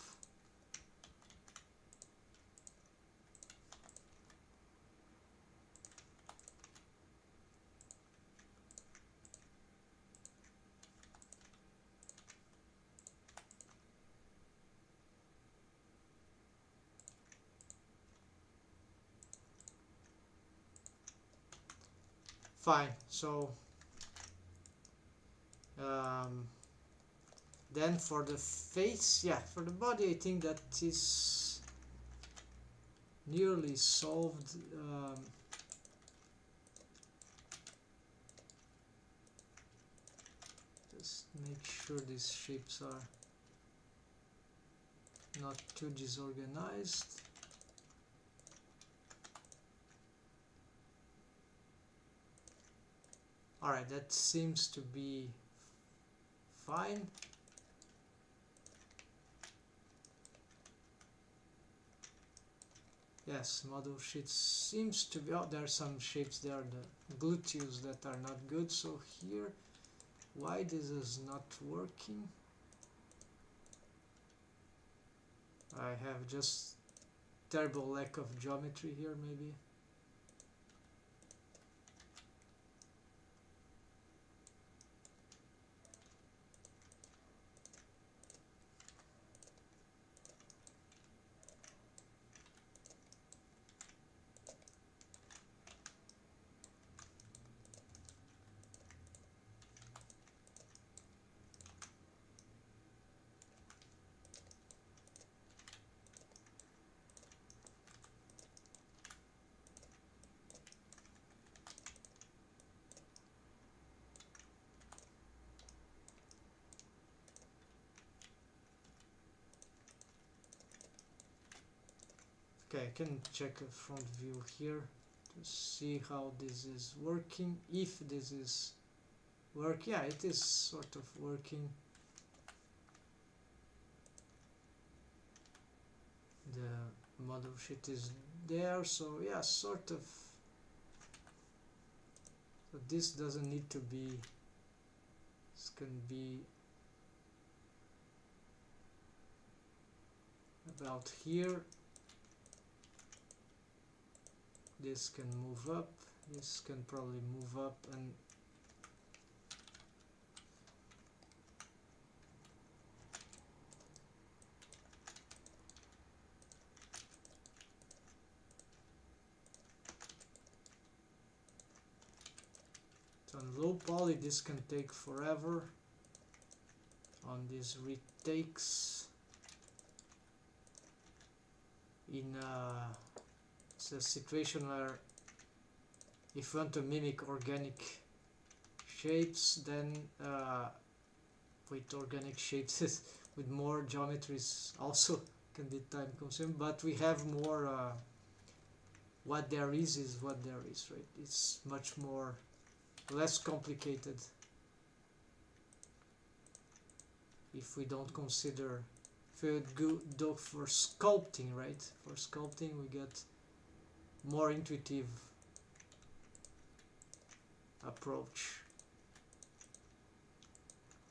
Fine, so then for the face, yeah, for the body I think that is nearly solved. Just make sure these shapes are not too disorganized. Alright, that seems to be fine. Yes, model sheet seems to be, oh, there are some shapes there, the gluteus that are not good. So here, why this is not working? I have just terrible lack of geometry here, maybe. Okay, I can check a front view here to see how this is working, if this is working. Yeah, it is sort of working. The model sheet is there, so yeah, sort of. So this doesn't need to be, this can be about here. This can move up, this can probably move up, and so on low poly this can take forever. On these retakes, in it's a situation where if you want to mimic organic shapes, then with organic shapes with more geometries also can be time consuming, but we have more what there is what there is, right? It's much more less complicated if we don't consider, if we go for sculpting, right? For sculpting we get more intuitive approach,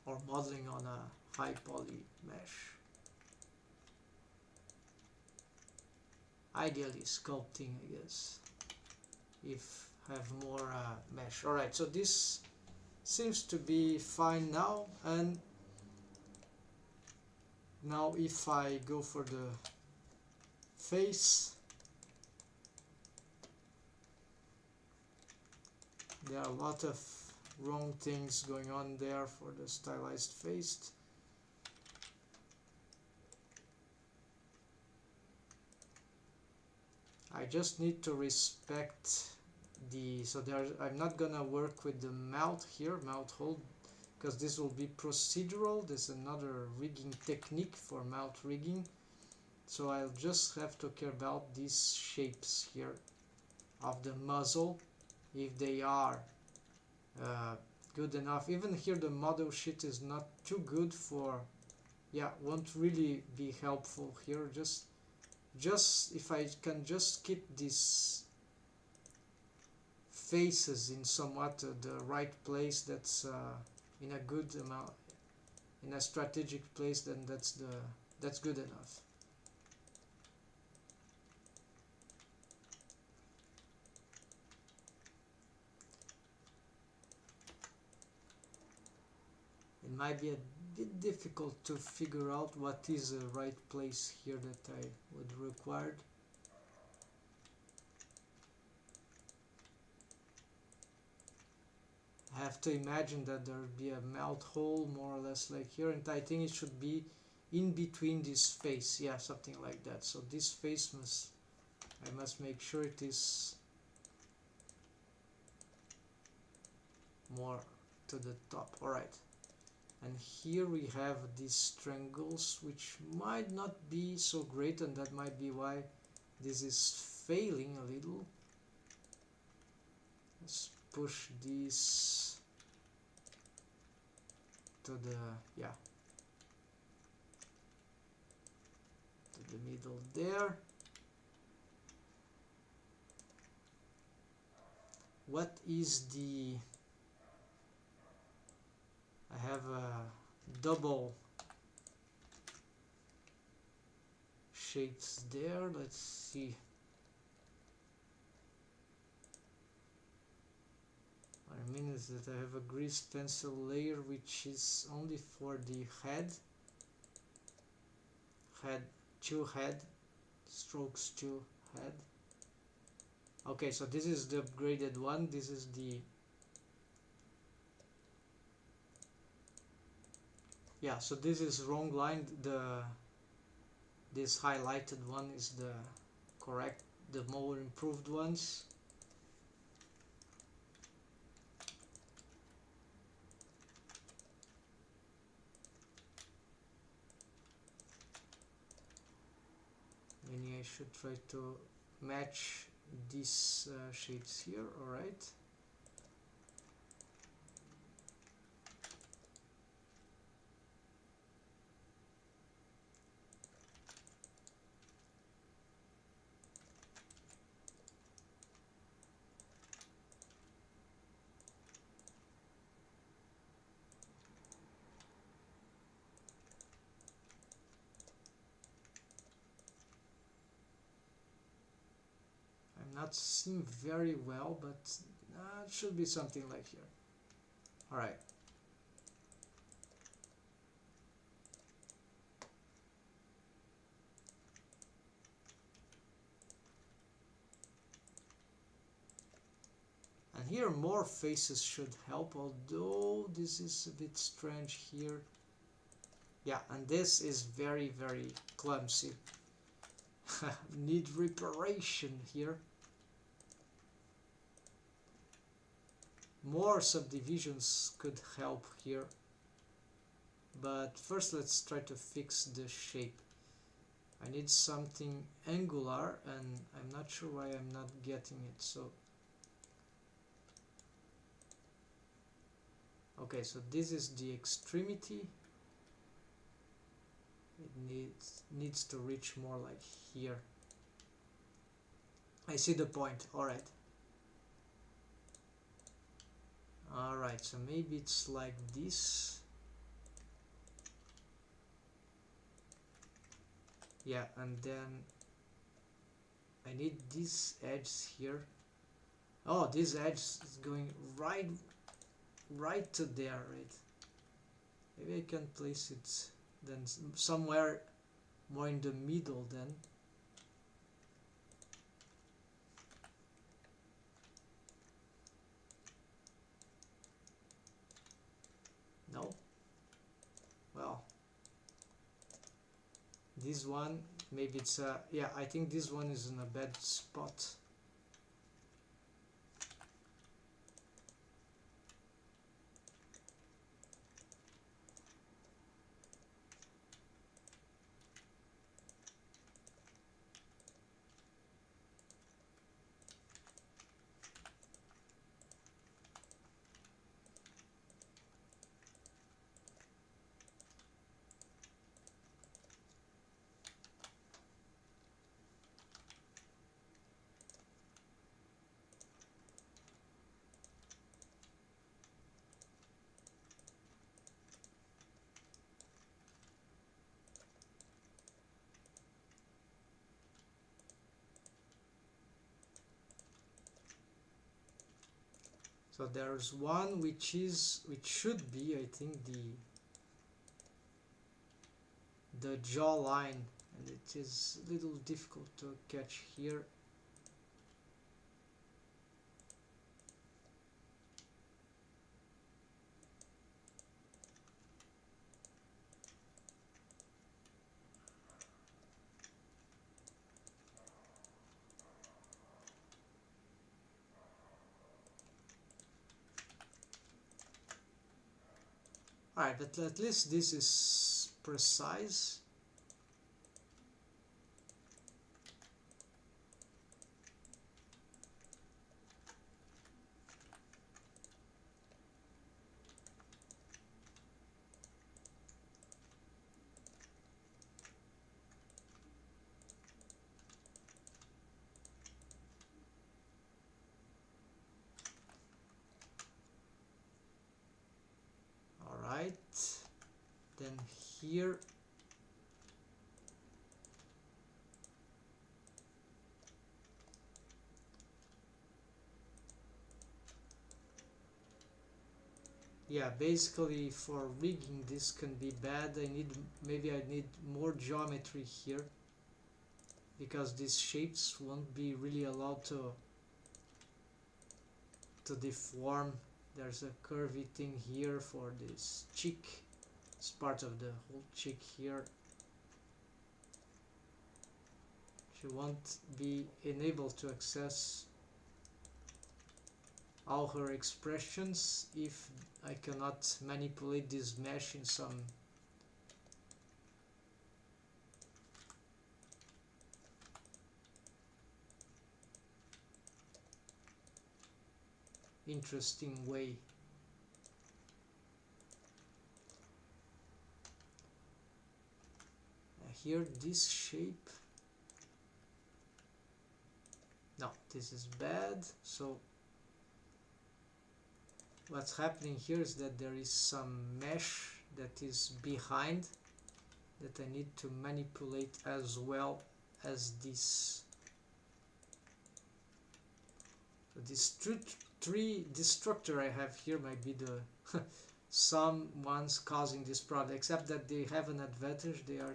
or modeling on a high poly mesh. Ideally sculpting, I guess, if have more mesh. Alright, so this seems to be fine now, and now if I go for the face, there are a lot of wrong things going on there for the stylized face. I just need to respect the, so there I'm not gonna work with the mouth here, mouth hole, because this will be procedural. This is another rigging technique for mouth rigging, so I'll just have to care about these shapes here of the muzzle, if they are good enough. Even here the model sheet is not too good for, yeah, won't really be helpful here. Just if I can just keep these faces in somewhat the right place, that's in a good amount, in a strategic place, then that's good enough. It might be a bit difficult to figure out what is the right place here that I would require. I have to imagine that there would be a mouth hole more or less like here, and I think it should be in between this face, yeah, something like that. So this face I must make sure it is more to the top. Alright, and here we have these triangles which might not be so great, and that might be why this is failing a little. Let's push these to the, yeah, to the middle there. What is the, I have a double shades there. Let's see. I mean is that I have a grease pencil layer which is only for the head, head strokes to head. Okay, so this is the upgraded one. This is the, yeah, so this is wrong line. This highlighted one is the correct, the more improved ones. I should try to match these shapes here. Alright. Not seeing very well, but it should be something like here. Alright. And here more faces should help, although this is a bit strange here. Yeah, and this is very, very clumsy. Need reparation here. More subdivisions could help here, but first let's try to fix the shape. I need something angular and I'm not sure why I'm not getting it. So okay, so this is the extremity. It needs to reach more like here. I see the point. Alright, so maybe it's like this. Yeah, and then I need this edge here. Oh, this edge is going right to there, right? Maybe I can place it then somewhere more in the middle then. No? Well, this one, maybe it's yeah, I think this one is in a bad spot. So there's one which should be, I think, the jaw line, and it is a little difficult to catch here. Alright, but at least this is precise. Alright, then here yeah, basically for rigging this can be bad. Maybe I need more geometry here, because these shapes won't be really allowed to deform. There's a curvy thing here for this cheek. It's part of the whole cheek here. She won't be enabled to access all her expressions if I cannot manipulate this mesh in some interesting way. Here this shape, no, this is bad. So what's happening here is that there is some mesh that is behind that I need to manipulate as well as this. So this structure I have here might be the some ones causing this problem, except that they have an advantage. They are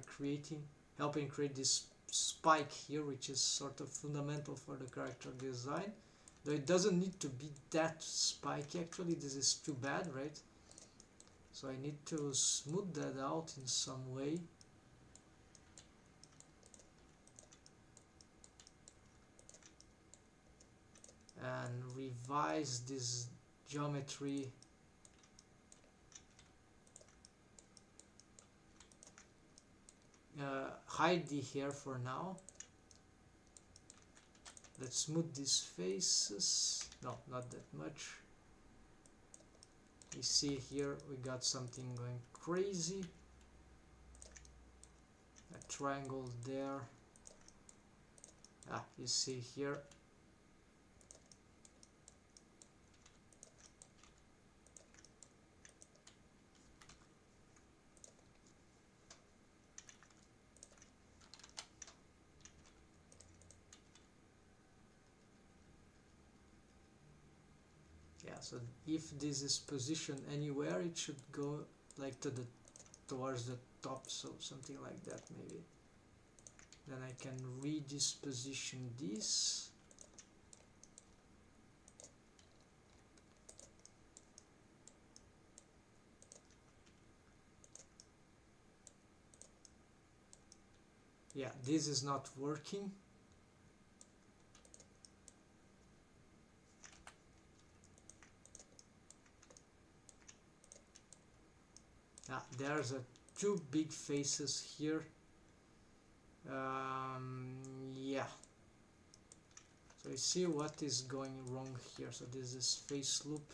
helping create this spike here, which is sort of fundamental for the character design. Though it doesn't need to be that spiky, actually. This is too bad, right? So I need to smooth that out in some way. And revise this geometry. Hide the hair for now. Let's smooth these faces. No, not that much. You see here we got something going crazy. A triangle there. You see here. So if this is positioned anywhere, it should go like towards the top, so something like that maybe. Then I can redisposition this. Yeah, this is not working. There's two big faces here. Yeah. So you see what is going wrong here. So this is face loop.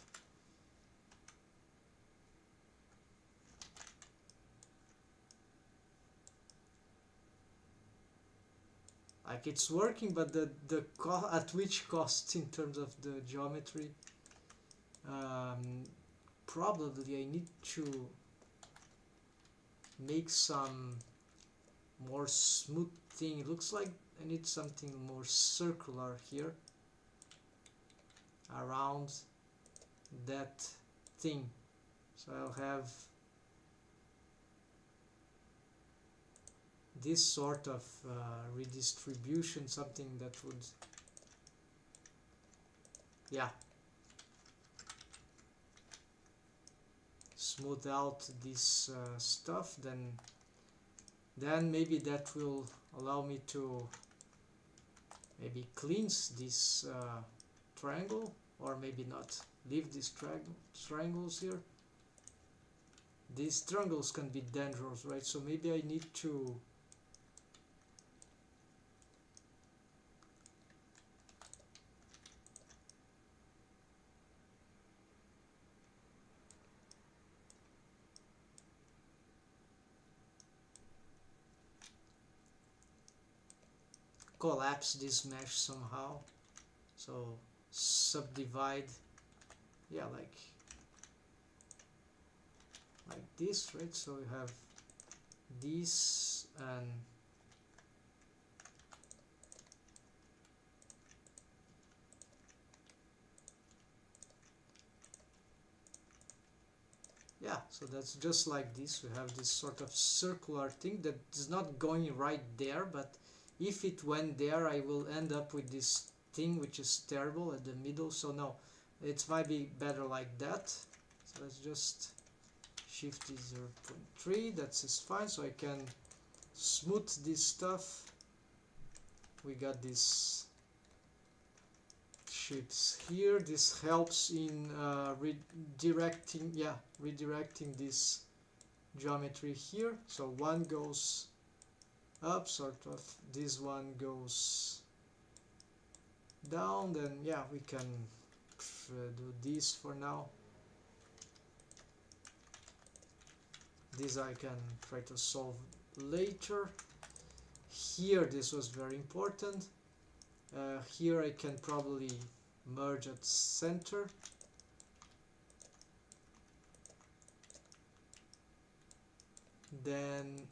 Like it's working, but at which cost in terms of the geometry? Probably I need to make some more smooth thing. It looks like I need something more circular here around that thing. So I'll have this sort of redistribution, something that would, yeah, smooth out this stuff. Then maybe that will allow me to maybe cleanse this triangle, or maybe not, leave these triangles here. These triangles can be dangerous, right? So maybe I need to collapse this mesh somehow. So subdivide, yeah, like this, right? So we have this, and yeah, so that's just like this. We have this sort of circular thing that is not going right there, but if it went there, I will end up with this thing which is terrible at the middle. So no, it might be better like that. So let's just shift this 0.3. That's fine. So I can smooth this stuff. We got these shapes here. This helps in redirecting this geometry here. So one goes up, sort of, this one goes down, then yeah, we can do this for now. This I can try to solve later. Here this was very important. Here I can probably merge at center. Then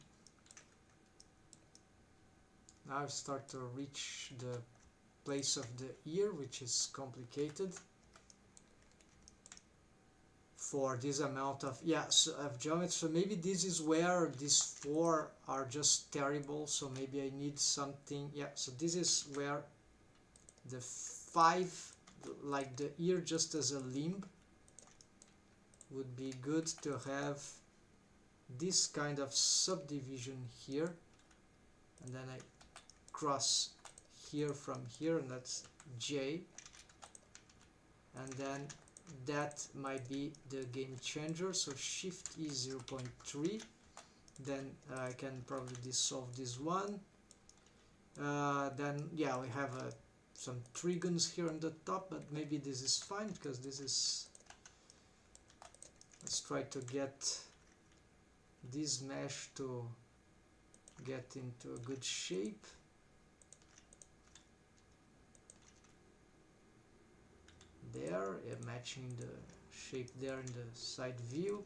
now I start to reach the place of the ear, which is complicated for this amount of of geometry. So maybe this is where these 4 are just terrible, so maybe I need something. So this is where the 5, like the ear just as a limb, would be good to have this kind of subdivision here, and then I cross here from here, and that's J, and then that might be the game changer. So shift E 0.3, then I can probably dissolve this one. Then we have some trigons here on the top, but maybe this is fine because this is, let's try to get this mesh to get into a good shape. There, matching the shape there in the side view.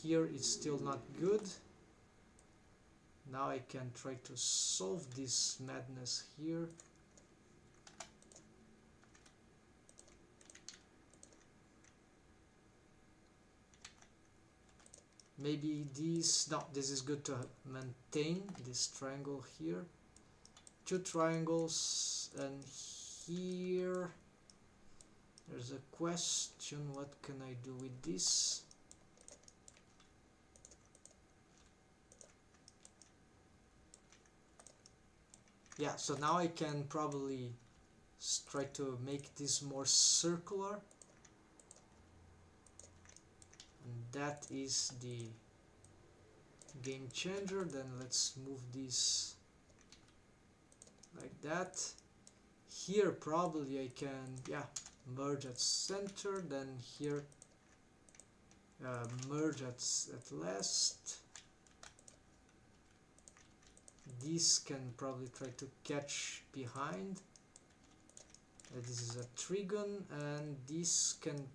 Here it's still not good. Now I can try to solve this madness here. Maybe this is good to maintain this triangle here. 2 triangles, and here there's a question, what can I do with this? So now I can probably try to make this more circular, and that is the game changer. Then let's move this like that. Here probably I can merge at center, then here merge at last. This can probably try to catch behind. This is a trigon, and this can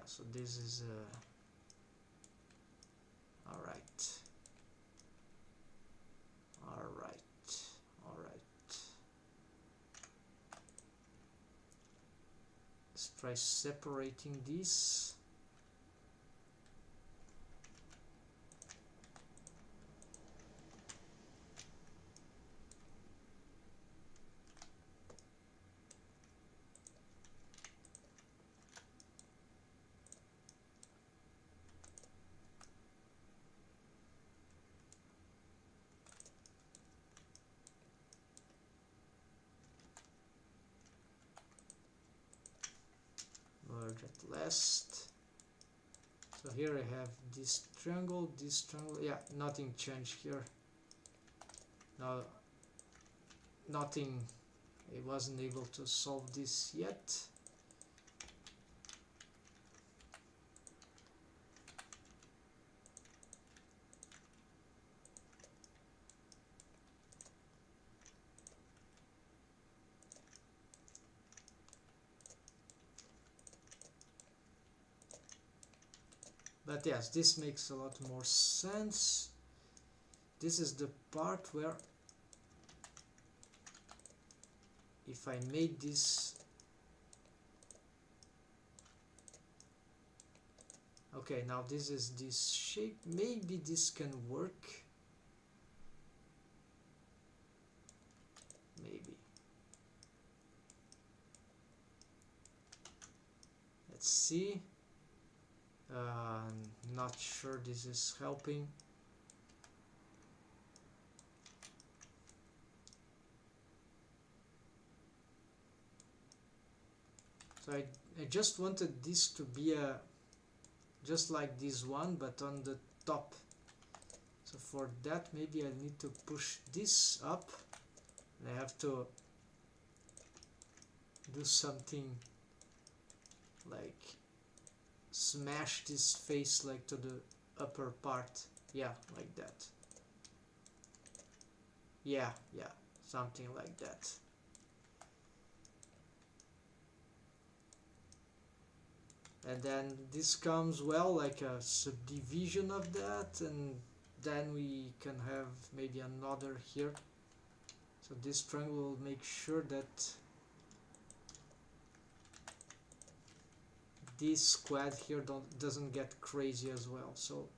so this is alright. Let's try separating these. Merge at last. So here I have this triangle, nothing changed here. Now nothing, I wasn't able to solve this yet. But yes, this makes a lot more sense. This is the part where if I made this, okay, now this is this shape, maybe this can work, maybe. Let's see. Not sure this is helping. So I just wanted this to be a just like this one, but on the top. So for that, maybe I need to push this up, and I have to do something like smash this face like to the upper part. Yeah, like that. Yeah, something like that. And then this comes, well, like a subdivision of that, and then we can have maybe another here. So this triangle will make sure that this squad here doesn't get crazy as well. So,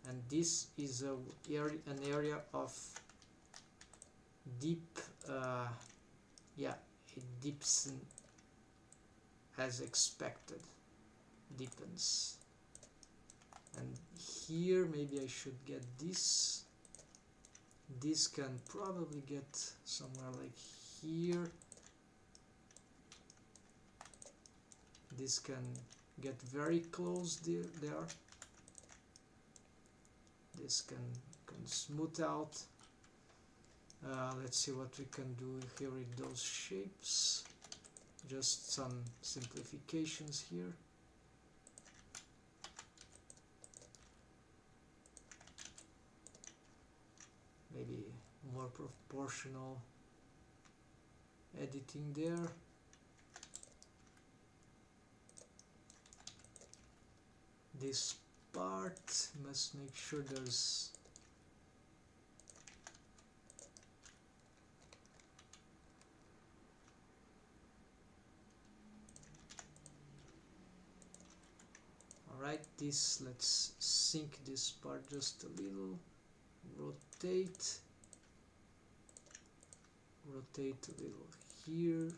and this is an area of deep, yeah, it deeps as expected, deepens. And here maybe I should get this. This can probably get somewhere like here. This can get very close there. This can smooth out. Let's see what we can do here with those shapes. Just some simplifications here. Maybe more proportional editing there. This part must make sure there's alright, this, let's sink this part just a little, rotate a little here.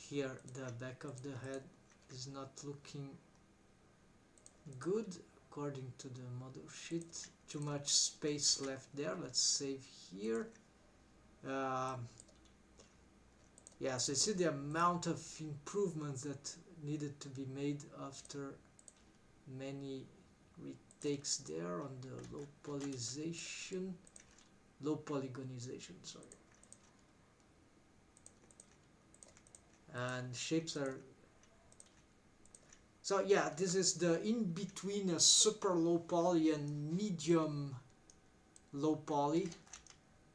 Here the back of the head is not looking good according to the model sheet. Too much space left there. Let's save here. Yeah, so you see the amount of improvements that needed to be made after many retakes there on the low polygonization, sorry. And shapes are, so yeah, this is the in between a super low poly and medium low poly,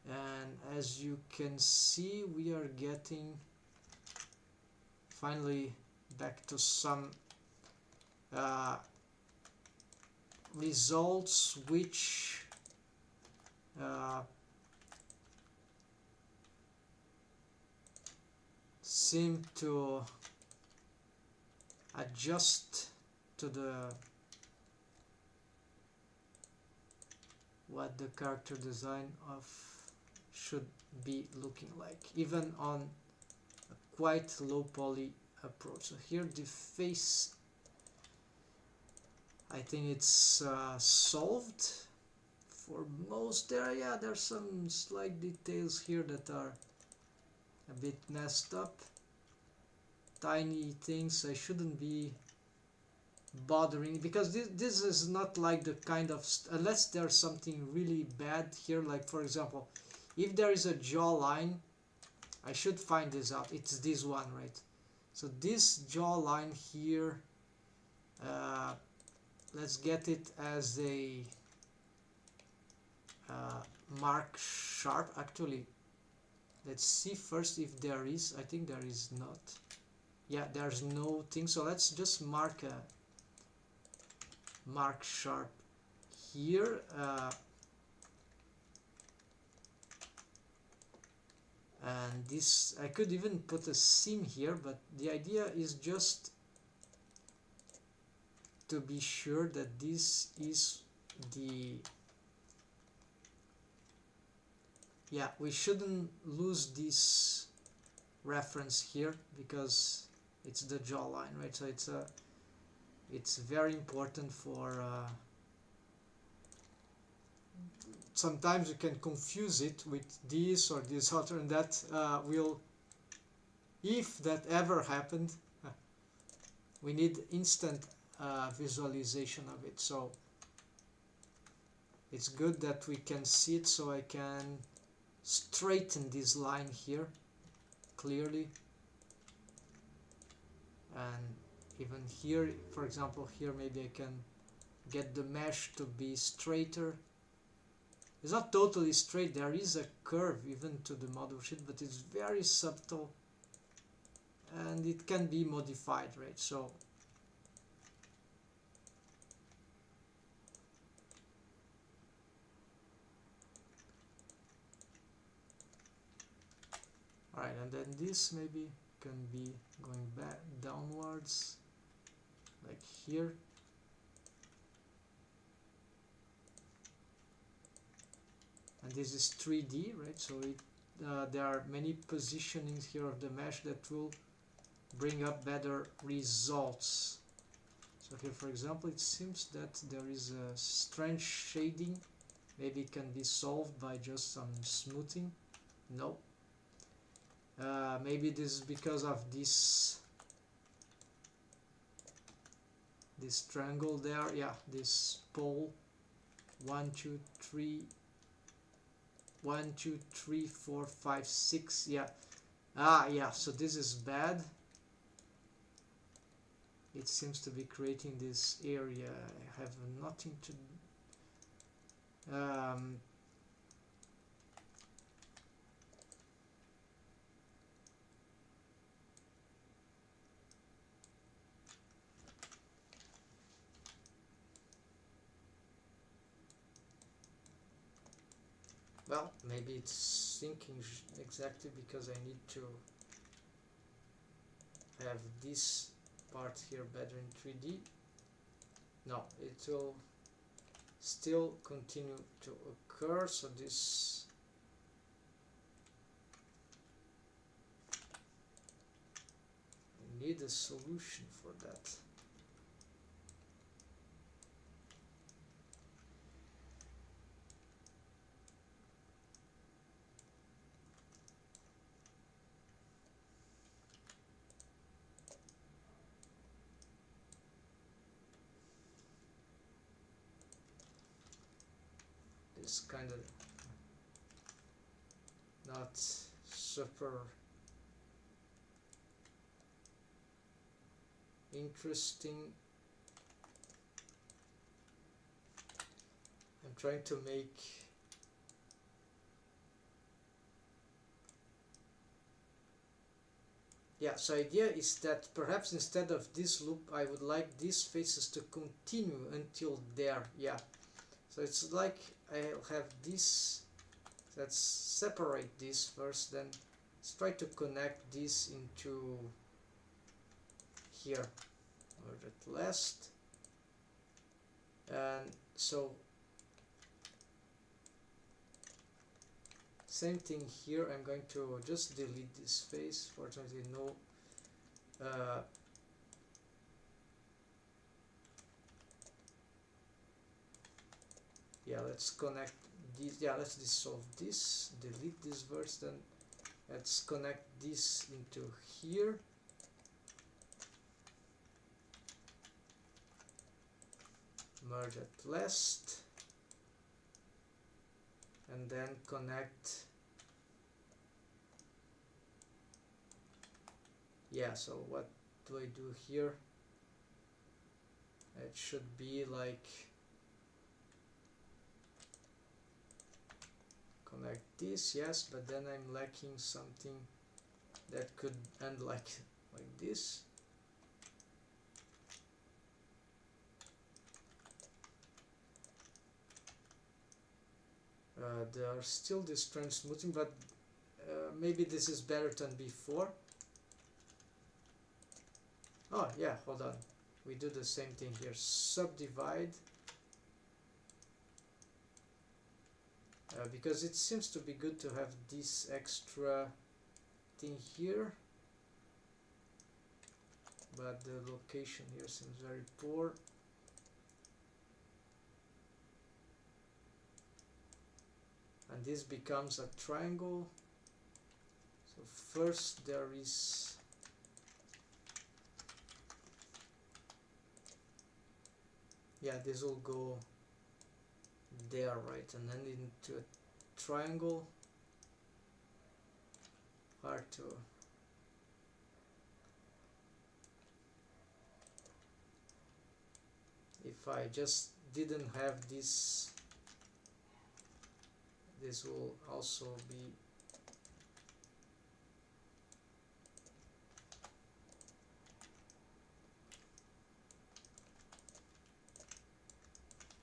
and as you can see we are getting finally back to some results which seem to adjust to the what the character design of should be looking like, even on a quite low poly approach. So here the face, I think it's solved for most there. Yeah, there's some slight details here that are a bit messed up, tiny things I shouldn't be bothering, because this is not like the kind of unless there's something really bad here, like for example if there is a jawline, I should find this out. It's this one, right? So this jawline here, let's get it as a mark sharp. Actually let's see first if there is. I think there is not. Yeah, there's no thing, so let's just mark sharp here. And this, I could even put a seam here, but the idea is just to be sure that this is the, yeah, we shouldn't lose this reference here because it's the jawline, right? So it's very important for sometimes you can confuse it with this or this other, and that will, if that ever happened, we need instant visualization of it. So it's good that we can see it, so I can straighten this line here clearly, and even here, for example, here maybe I can get the mesh to be straighter. It's not totally straight, there is a curve even to the model sheet, but it's very subtle and it can be modified, right? So alright, and then this maybe can be going back downwards like here. And this is 3D, right? So there are many positionings here of the mesh that will bring up better results. So here, for example, it seems that there is a strange shading. Maybe it can be solved by just some smoothing. No. Maybe this is because of this triangle there. Yeah, this pole 1 2 3 1 2 3 4 5 6. Yeah. Yeah, so this is bad. It seems to be creating this area. I have nothing to well, maybe it's syncing exactly because I need to have this part here better in 3D. No, it will still continue to occur, so this I need a solution for that. It's kind of not super interesting. I'm trying to make so idea is that perhaps instead of this loop I would like these faces to continue until there. Yeah, so it's like I'll have this. Let's separate this first, then let's try to connect this into here or at last. And so same thing here. I'm going to just delete this face. Fortunately no yeah, let's connect these. Yeah, let's dissolve this, delete this verse, then let's connect this into here. Merge at last, and then connect. Yeah, so what do I do here? It should be like connect this, yes, but then I'm lacking something that could end like this. There are still this transmuting, but maybe this is better than before. Oh yeah, hold on, we do the same thing here, subdivide, because it seems to be good to have this extra thing here, but the location here seems very poor. And this becomes a triangle. So first there is this will go there, right, and then into a triangle. Hard to if I just didn't have this, this will also be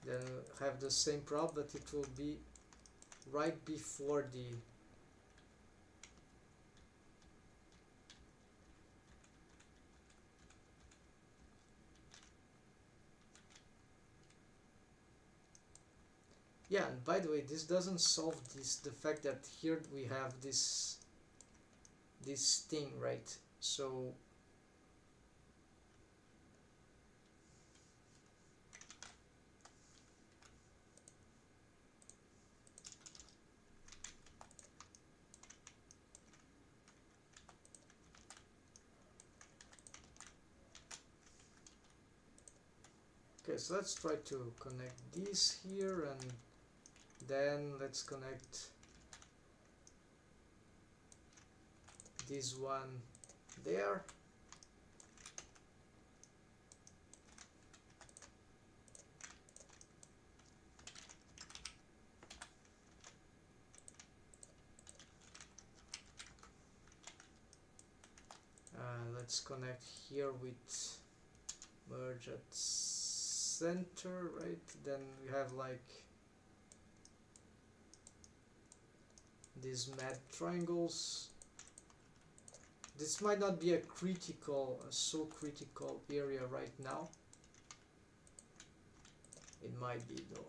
then have the same problem, but it will be right before the and by the way, this doesn't solve the fact that here we have this thing, right? So okay, so let's try to connect this here, and then let's connect this one there. Let's connect here with merge at center, right? Then we have like these mad triangles. This might not be a so critical area right now. It might be though.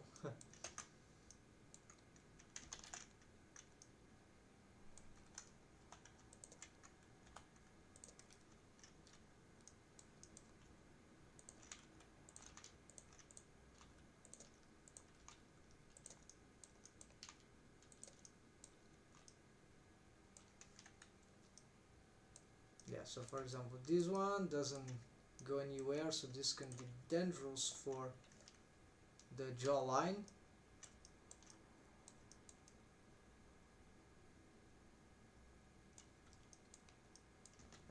Yeah, so for example, this one doesn't go anywhere, so this can be dangerous for the jawline.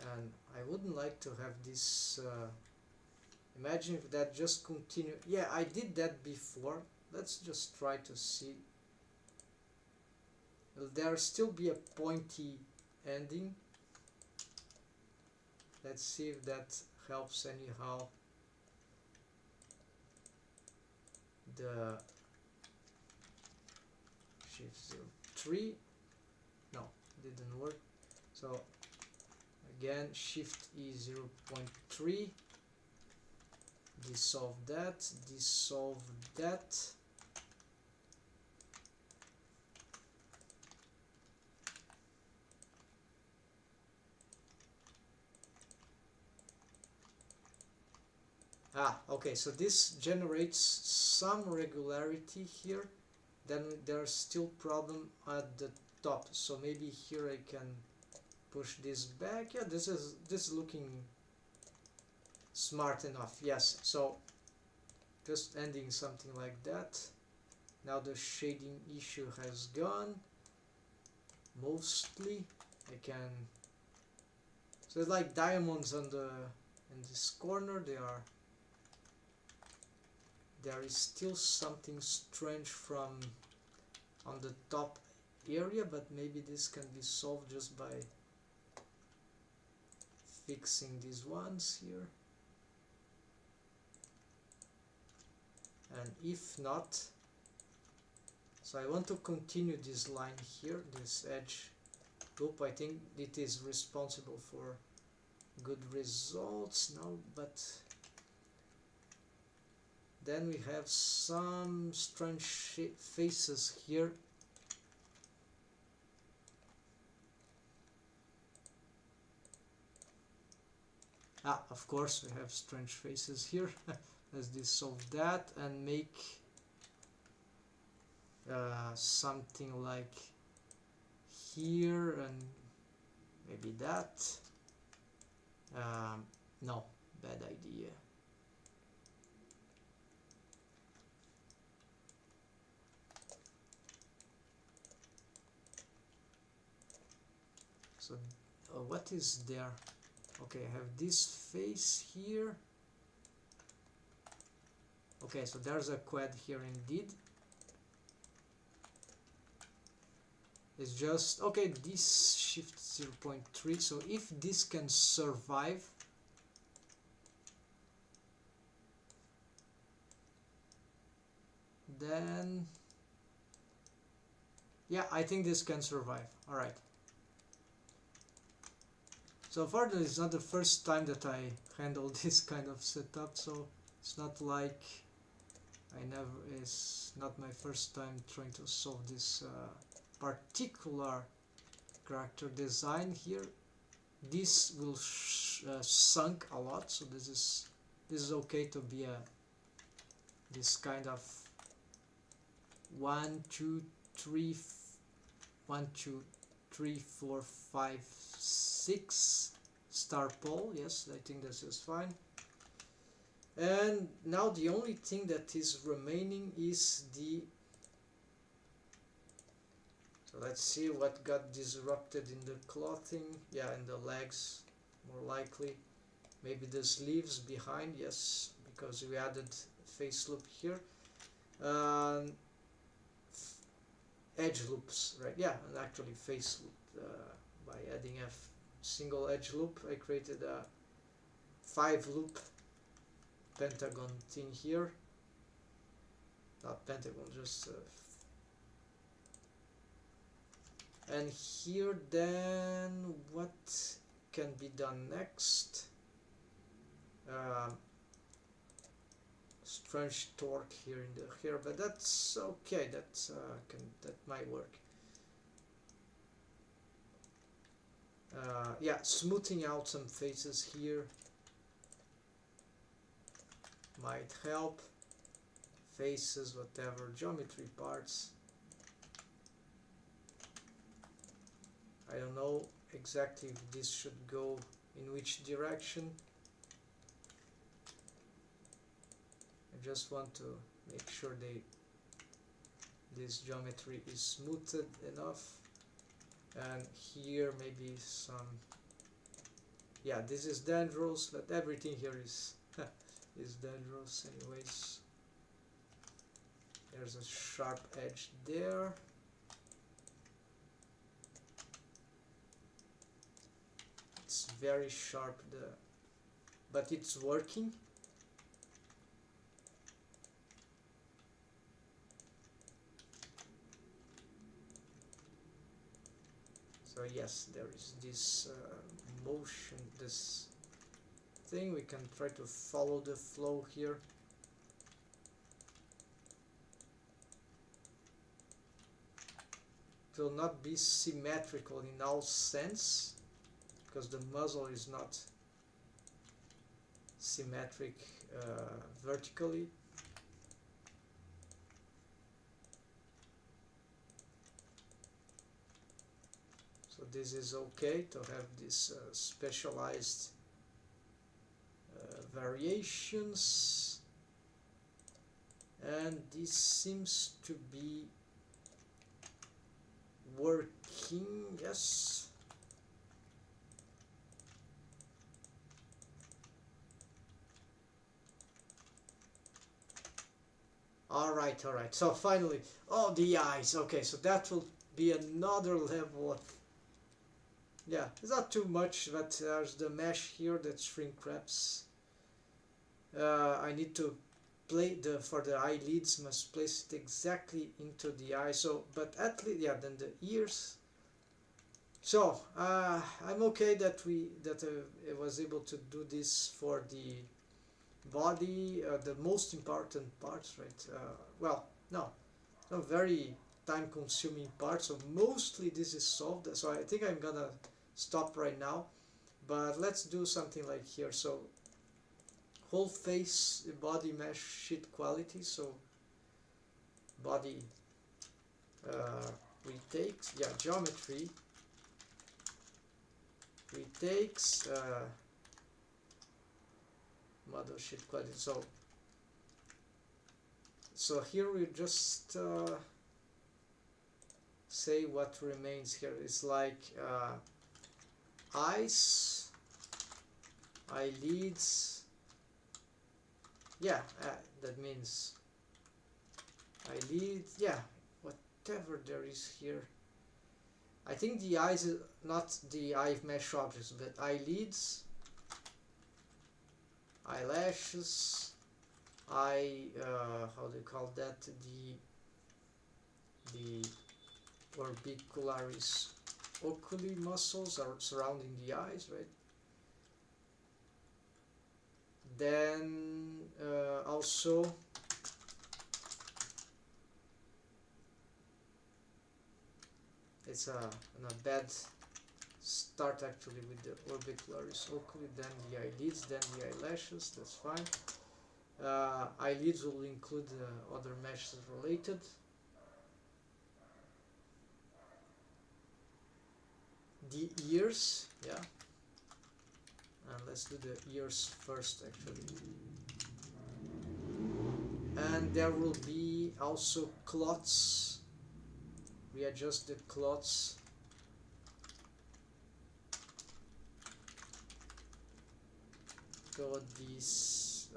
And I wouldn't like to have this, imagine if that just continue. Yeah, I did that before. Let's just try to see. Will there still be a pointy ending? Let's see if that helps anyhow. The shift 03, no, didn't work. So again, shift E 0.3, dissolve that. Okay, so this generates some regularity here. Then there's still problem at the top, so maybe here I can push this back. Yeah, this is looking smart enough. Yes, so just ending something like that. Now the shading issue has gone mostly. I can, so it's like diamonds on the in this corner. There is still something strange from on the top area, but maybe this can be solved just by fixing these ones here. And if not, so I want to continue this line here, this edge loop. I think it is responsible for good results now, but then we have some strange faces here. Ah, of course we have strange faces here. Let's dissolve that and make something like here and maybe that. No, bad idea. So what is there? Okay, I have this face here. Okay, so there's a quad here indeed. It's just, okay, this shift 0.3, so if this can survive, then yeah, I think this can survive. Alright. So far this is not the first time that I handle this kind of setup, so it's not like it's not my first time trying to solve this particular character design here. This will sunk a lot, so this is okay to be this kind of 1 2 3 1 2 3 4 5 6 star pole. Yes, I think this is fine. And now the only thing that is remaining is the, so let's see what got disrupted in the clothing. Yeah, in the legs more likely. Maybe the sleeves behind, yes, because we added face loop here. Edge loops, right? Yeah, and actually face loop by adding a single edge loop. I created a 5 loop pentagon thing here. Not pentagon, just and here. Then what can be done next? Strange torque here in the hair, but that's okay. That might work. Yeah, smoothing out some faces here might help. Faces, whatever, geometry parts. I don't know exactly if this should go in which direction. I just want to make sure this geometry is smoothed enough. And here maybe some, yeah, this is dangerous, but everything here is is dangerous anyways. There's a sharp edge there. It's very sharp, but it's working. So yes, there is this motion, this thing. We can try to follow the flow here. It will not be symmetrical in all sense, because the muzzle is not symmetric vertically. So this is okay to have this specialized variations, and this seems to be working. Yes. All right. So finally, oh, the eyes. Okay, so that will be another level of, yeah, it's not too much, but there's the mesh here that shrink wraps. I need to play for the eyelids, must place it exactly into the eye. So, but at least, yeah, then the ears. So I'm okay that I was able to do this for the body, the most important parts, right? Well, no, not very time-consuming part. So mostly this is solved. So I think I'm gonna stop right now. But let's do something like here. So whole face body mesh sheet quality. So body retakes, yeah, geometry retakes model sheet quality. So here we just say what remains here. It's like eyes, eyelids. Yeah, that means eyelids. Yeah, whatever there is here. I think the eyes is not the eye mesh objects, but eyelids, eyelashes, how do you call that? The orbicularis oculi muscles are surrounding the eyes, right? Then also it's a bad start actually with the orbicularis oculi, then the eyelids, then the eyelashes. That's fine. Eyelids will include other meshes related. The ears, yeah. And let's do the ears first actually. And there will be also clots. Readjust the clots. To these,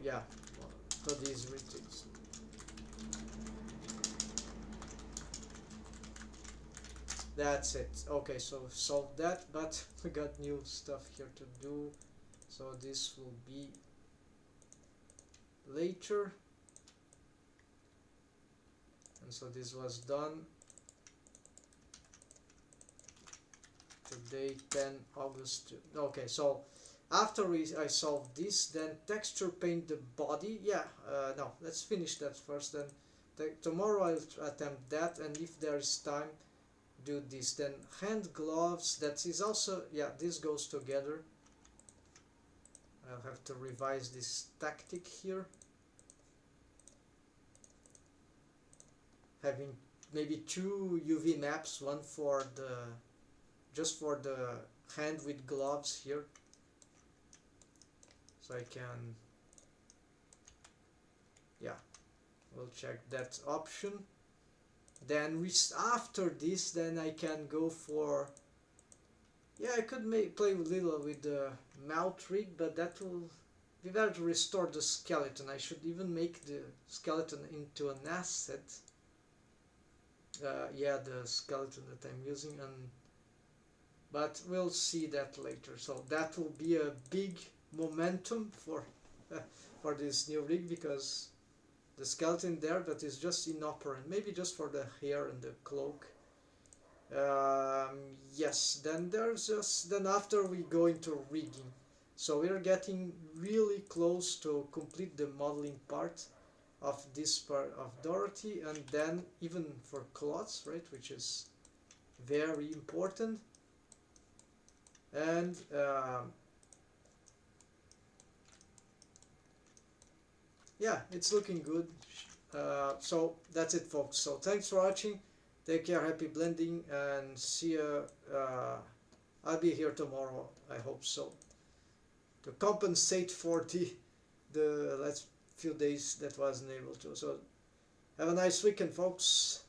yeah, to these retakes. That's it. Okay, so solved that, but we got new stuff here to do. So this will be later. And so this was done today, 10 August. Okay, so after I solve this, then texture paint the body. Yeah, no, let's finish that first. Then tomorrow I'll attempt that, and if there is time, do this. Then hand gloves, that is also, yeah, this goes together. I'll have to revise this tactic here. Having maybe 2 UV maps, one for just for the hand with gloves here. So I can, yeah, we'll check that option. Then after this, then I can go for, yeah, I could play a little with the mouth rig, but that will be better to restore the skeleton. I should even make the skeleton into an asset. Yeah, the skeleton that I'm using, but we'll see that later. So that will be a big momentum for for this new rig, because the skeleton there, that is just inoperant, maybe just for the hair and the cloak. Yes, then there's just, then after we go into rigging. So we're getting really close to complete the modeling part of this part of Dorothy, and then even for cloths, right, which is very important. And yeah, it's looking good. So that's it, folks. So thanks for watching. Take care, happy blending, and see you. I'll be here tomorrow, I hope so, to compensate for the last few days that wasn't able to. So have a nice weekend, folks.